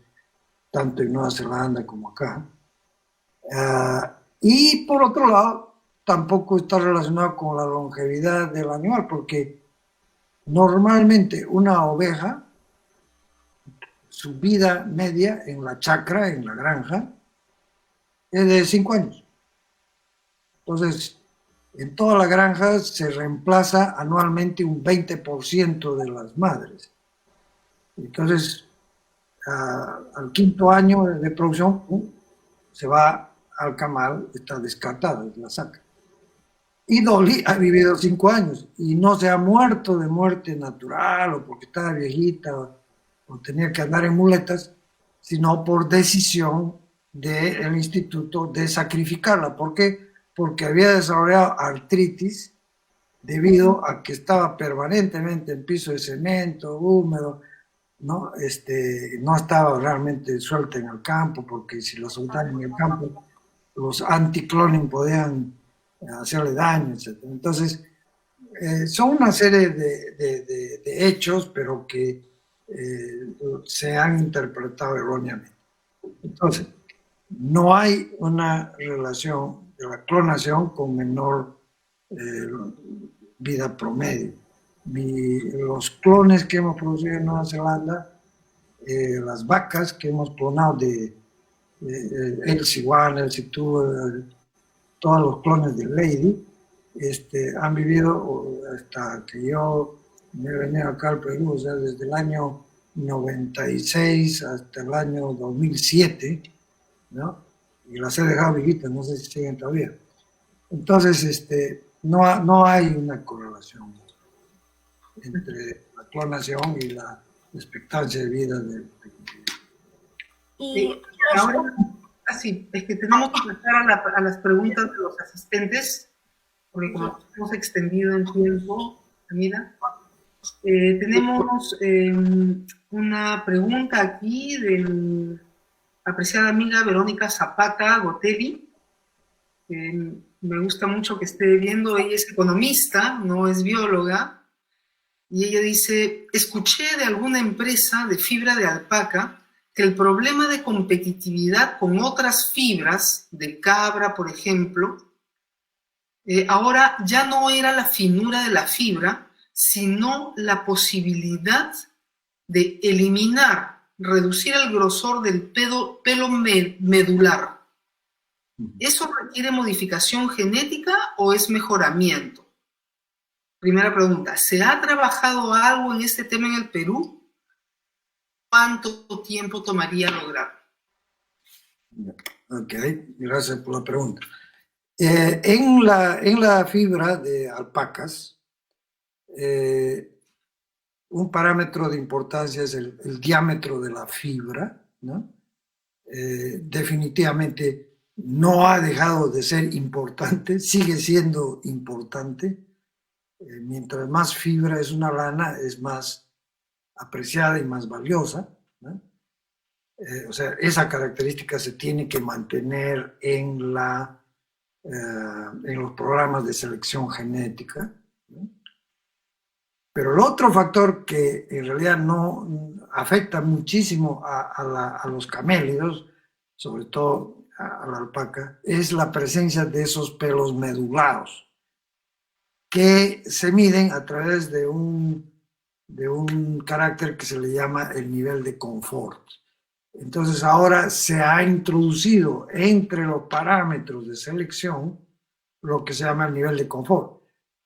tanto en Nueva Zelanda como acá. Y por otro lado, tampoco está relacionado con la longevidad del animal, porque normalmente una oveja, su vida media en la chacra, en la granja, es de 5 años. Entonces, en todas las granjas se reemplaza anualmente un 20% de las madres. Entonces, al 5.º año de producción, se va al camal, está descartada, la saca. Y Dolly ha vivido 5 años y no se ha muerto de muerte natural o porque estaba viejita o tenía que andar en muletas, sino por decisión del instituto de sacrificarla. ¿Por qué? Porque había desarrollado artritis debido a que estaba permanentemente en piso de cemento, húmedo, ¿no? No estaba realmente suelta en el campo, porque si lo soltaban en el campo, los anticloning podían hacerle daño, etc. Entonces, son una serie de hechos, pero que se han interpretado erróneamente. Entonces, no hay una relación de la clonación con menor vida promedio. Los clones que hemos producido en Nueva Zelanda, las vacas que hemos clonado de LC1, LC2, todos los clones de Lady, han vivido hasta que yo me he venido acá al Perú, o sea, desde el año 96 hasta el año 2007, ¿no? Y las he dejado vivitas, no sé si siguen todavía. Entonces, no hay una correlación entre la clonación y la expectancia de vida del Y ahora, así, es que tenemos que pasar a las preguntas de los asistentes, porque como nos hemos extendido en tiempo, mira, tenemos una pregunta aquí de mi apreciada amiga Verónica Zapata Gotelli. Me gusta mucho que esté viendo, ella es economista, no es bióloga, y ella dice, escuché de alguna empresa de fibra de alpaca que el problema de competitividad con otras fibras, de cabra, por ejemplo, ahora ya no era la finura de la fibra, sino la posibilidad de eliminar, reducir el grosor del pelo medular. ¿Eso requiere modificación genética o es mejoramiento? Primera pregunta, ¿se ha trabajado algo en este tema en el Perú? ¿Cuánto tiempo tomaría lograrlo? Ok, gracias por la pregunta. En la fibra de alpacas, un parámetro de importancia es el diámetro de la fibra, ¿no? Definitivamente no ha dejado de ser importante, sigue siendo importante. Mientras más fibra es una lana, es más apreciada y más valiosa, ¿no? O sea, esa característica se tiene que mantener en los programas de selección genética, ¿no? Pero el otro factor que en realidad no afecta muchísimo a los camélidos, sobre todo a la alpaca, es la presencia de esos pelos medulados, que se miden a través de un carácter que se le llama el nivel de confort. Entonces ahora se ha introducido entre los parámetros de selección lo que se llama el nivel de confort.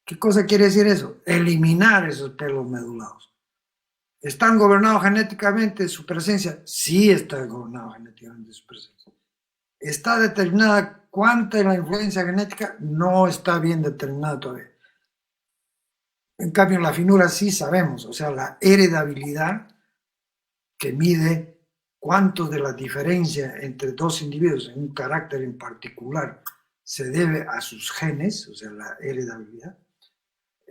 ¿Qué cosa quiere decir eso? Eliminar esos pelos medulados. ¿Están gobernados genéticamente su presencia? Sí está gobernado genéticamente su presencia. ¿Está determinada cuánta es la influencia genética? No está bien determinada todavía. En cambio, en la finura sí sabemos, o sea, la heredabilidad que mide cuánto de la diferencia entre dos individuos en un carácter en particular se debe a sus genes, o sea, la heredabilidad.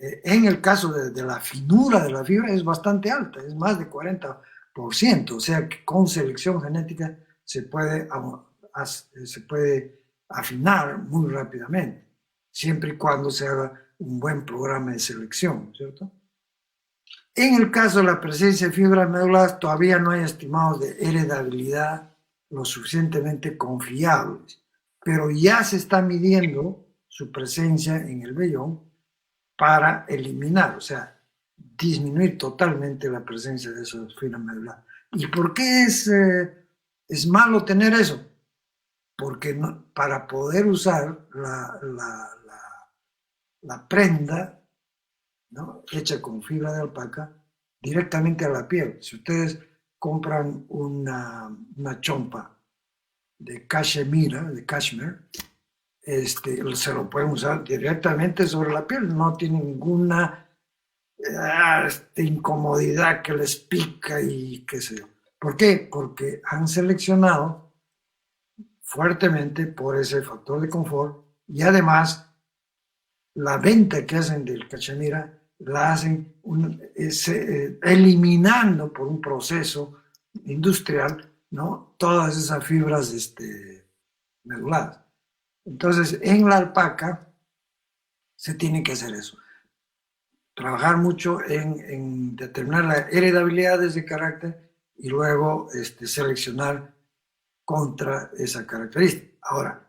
En el caso de la finura de la fibra es bastante alta, es más de 40%, o sea que con selección genética se puede afinar muy rápidamente, siempre y cuando se haga un buen programa de selección, ¿cierto? En el caso de la presencia de fibras medulares, todavía no hay estimados de heredabilidad lo suficientemente confiables, pero ya se está midiendo su presencia en el vellón para eliminar, o sea, disminuir totalmente la presencia de esas fibras medulares. ¿Y por qué es malo tener eso? Porque para poder usar la prenda, ¿no?, hecha con fibra de alpaca directamente a la piel. Si ustedes compran una chompa de cachemira, de cashmere, se lo pueden usar directamente sobre la piel, no tiene ninguna incomodidad que les pica y qué sé yo. ¿Por qué? Porque han seleccionado fuertemente por ese factor de confort, y además la venta que hacen del cachemira la hacen eliminando por un proceso industrial, ¿no?, todas esas fibras meduladas. Entonces, en la alpaca se tiene que hacer eso. Trabajar mucho en determinar la heredabilidad de ese carácter y luego seleccionar contra esa característica. Ahora,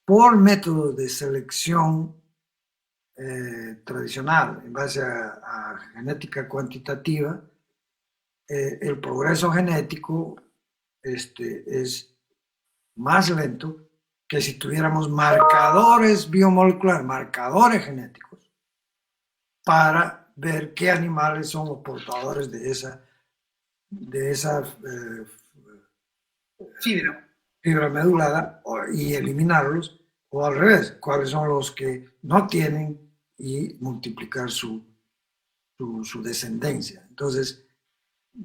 por método de selección tradicional, en base a genética cuantitativa, el progreso genético es más lento que si tuviéramos marcadores biomoleculares, marcadores genéticos, para ver qué animales son los portadores de esa fibra medulada y eliminarlos, o al revés, cuáles son los que no tienen y multiplicar su descendencia. Entonces,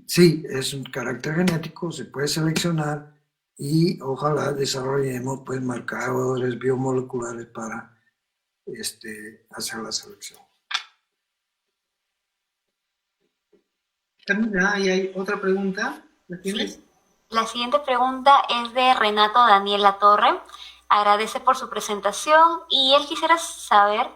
sí, es un carácter genético, se puede seleccionar y ojalá desarrollemos pues marcadores biomoleculares para hacer la selección. Camila, ¿y hay otra pregunta? ¿La tienes? Sí. La siguiente pregunta es de Renato Daniel Latorre. Agradece por su presentación y él quisiera saber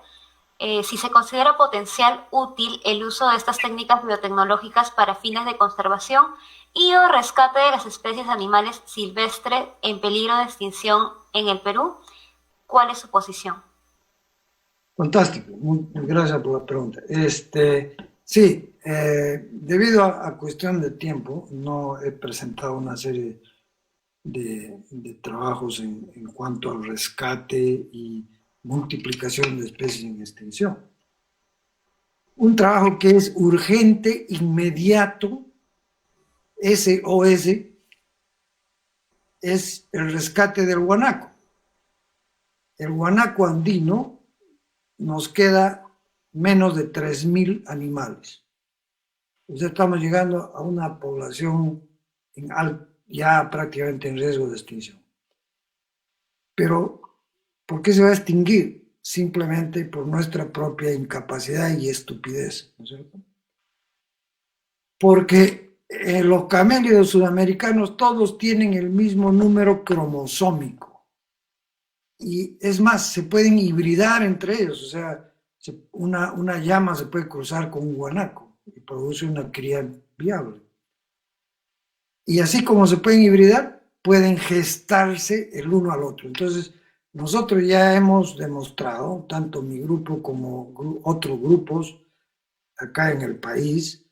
si se considera potencial útil el uso de estas técnicas biotecnológicas para fines de conservación y o rescate de las especies animales silvestres en peligro de extinción en el Perú. ¿Cuál es su posición? Fantástico, muchas gracias por la pregunta. Sí, debido a cuestión de tiempo, no he presentado una serie de trabajos en cuanto al rescate y multiplicación de especies en extinción. Un trabajo que es urgente, inmediato, SOS, es el rescate del guanaco. El guanaco andino nos queda menos de 3.000 animales. Entonces estamos llegando a una población ya prácticamente en riesgo de extinción. Pero, ¿por qué se va a extinguir? Simplemente por nuestra propia incapacidad y estupidez, ¿no es cierto? Porque los camélidos sudamericanos todos tienen el mismo número cromosómico. Y es más, se pueden hibridar entre ellos, o sea, una llama se puede cruzar con un guanaco y produce una cría viable. Y así como se pueden hibridar, pueden gestarse el uno al otro. Entonces, nosotros ya hemos demostrado, tanto mi grupo como otros grupos acá en el país,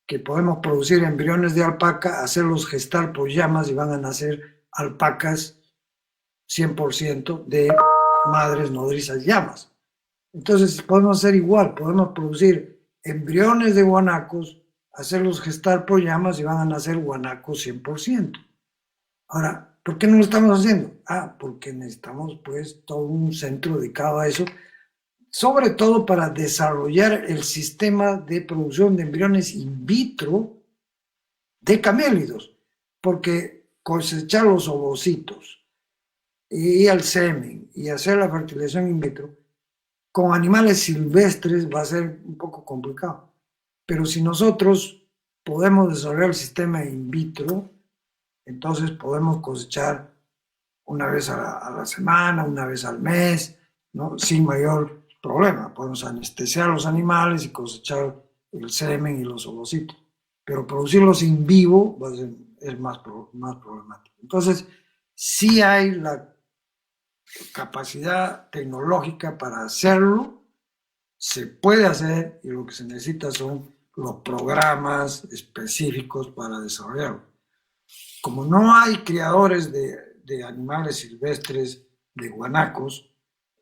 que podemos producir embriones de alpaca, hacerlos gestar por llamas y van a nacer alpacas 100% de madres nodrizas llamas. Entonces podemos hacer igual, podemos producir embriones de guanacos, hacerlos gestar por llamas y van a nacer guanacos 100%. Ahora, ¿por qué no lo estamos haciendo? Porque necesitamos pues todo un centro dedicado a eso, sobre todo para desarrollar el sistema de producción de embriones in vitro de camélidos, porque cosechar los ovocitos y el semen y hacer la fertilización in vitro con animales silvestres va a ser un poco complicado. Pero si nosotros podemos desarrollar el sistema in vitro, entonces podemos cosechar una vez a la semana, una vez al mes, ¿no?, sin mayor problema. Podemos anestesiar a los animales y cosechar el semen y los ovocitos. Pero producirlos in vivo es más problemático. Entonces, sí hay la capacidad tecnológica para hacerlo, se puede hacer, y lo que se necesita son los programas específicos para desarrollarlo. Como no hay criadores de animales silvestres, de guanacos,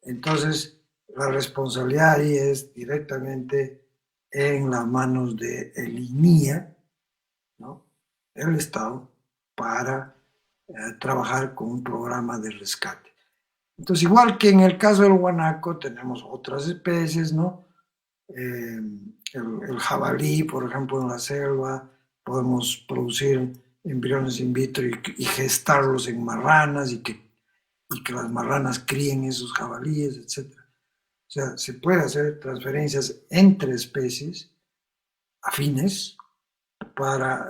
entonces la responsabilidad ahí es directamente en las manos del INIA, ¿no?, el Estado, para trabajar con un programa de rescate. Entonces, igual que en el caso del guanaco, tenemos otras especies, ¿no? El jabalí, por ejemplo, en la selva, podemos producir embriones in vitro y gestarlos en marranas y que las marranas críen esos jabalíes, etc. O sea, se puede hacer transferencias entre especies afines para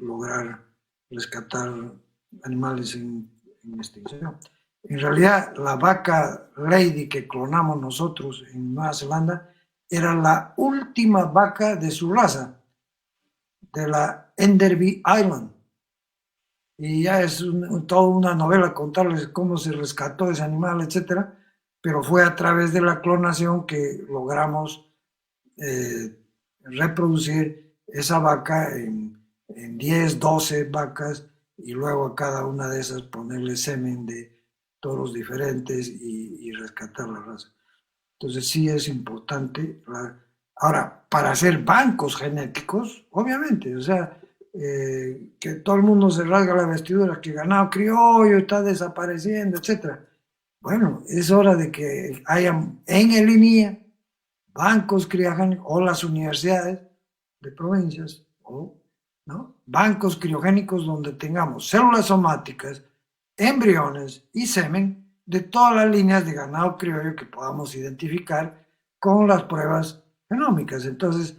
lograr rescatar animales en extinción. En realidad, la vaca Lady que clonamos nosotros en Nueva Zelanda era la última vaca de su raza, de la Enderby Island. Y ya es toda una novela contarles cómo se rescató ese animal, etcétera, pero fue a través de la clonación que logramos reproducir esa vaca en 10, 12 vacas y luego a cada una de esas ponerle semen de toros diferentes y rescatar la raza. Entonces sí es importante. Ahora, para hacer bancos genéticos, obviamente, o sea, que todo el mundo se rasga la vestidura, que ganado criollo está desapareciendo, etcétera. Bueno, es hora de que hayan en el INIA bancos criogénicos o las universidades de provincias, ¿no? Bancos criogénicos donde tengamos células somáticas, embriones y semen de todas las líneas de ganado criollo que podamos identificar con las pruebas genómicas. Entonces,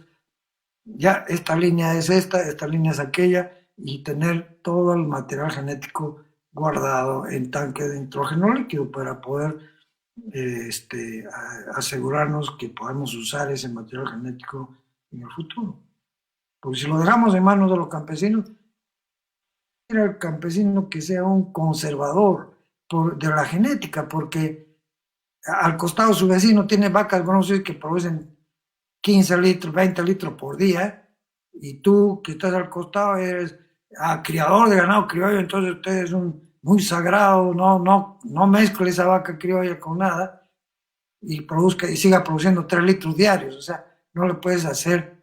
ya esta línea es esta línea es aquella, y tener todo el material genético guardado en tanque de nitrógeno líquido para poder asegurarnos que podemos usar ese material genético en el futuro. Porque si lo dejamos en manos de los campesinos, era el campesino que sea un conservador de la genética, porque al costado su vecino tiene vacas bronces que producen 15 litros, 20 litros por día, y tú que estás al costado eres criador de ganado criollo, entonces usted es muy sagrado, no mezcle esa vaca criolla con nada y siga produciendo 3 litros diarios. O sea, no le puedes hacer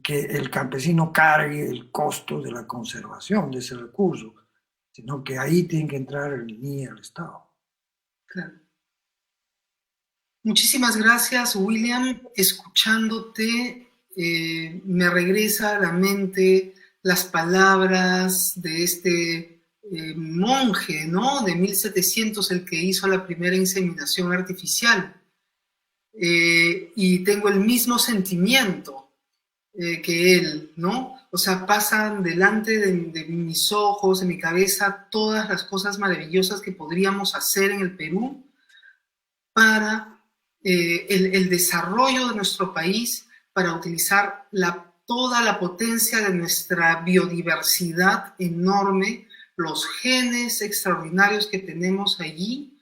que el campesino cargue el costo de la conservación de ese recurso, sino que ahí tiene que entrar el INIE, el Estado. Claro. Muchísimas gracias, William. Escuchándote, me regresa a la mente las palabras de este monje, ¿no? De 1700, el que hizo la primera inseminación artificial. Y tengo el mismo sentimiento que él, ¿no? O sea, pasan delante de mis ojos, de mi cabeza, todas las cosas maravillosas que podríamos hacer en el Perú para el desarrollo de nuestro país, para utilizar toda la potencia de nuestra biodiversidad enorme, los genes extraordinarios que tenemos allí,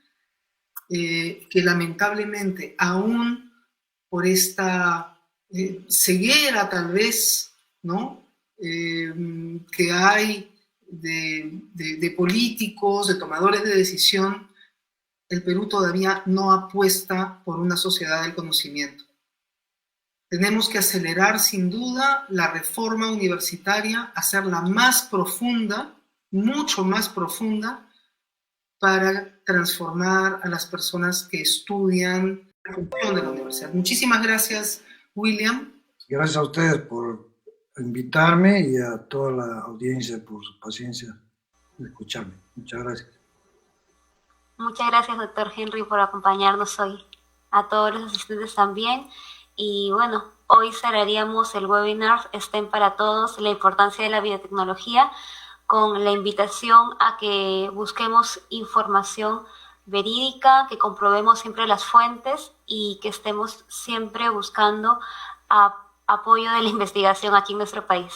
que lamentablemente aún por esta ceguera tal vez, ¿no? Que hay de políticos, de tomadores de decisión, el Perú todavía no apuesta por una sociedad del conocimiento. Tenemos que acelerar sin duda la reforma universitaria, hacerla más profunda, mucho más profunda, para transformar a las personas que estudian la función de la universidad. Muchísimas gracias, William. Gracias a ustedes por invitarme y a toda la audiencia por su paciencia de escucharme. Muchas gracias. Muchas gracias, doctor Henry, por acompañarnos hoy. A todos los asistentes también. Y bueno, hoy cerraríamos el webinar STEM para Todos, la importancia de la biotecnología, con la invitación a que busquemos información verídica, que comprobemos siempre las fuentes y que estemos siempre buscando apoyo de la investigación aquí en nuestro país.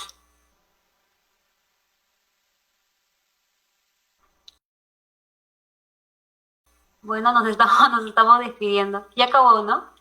Bueno, nos estamos despidiendo. Ya acabó, ¿no?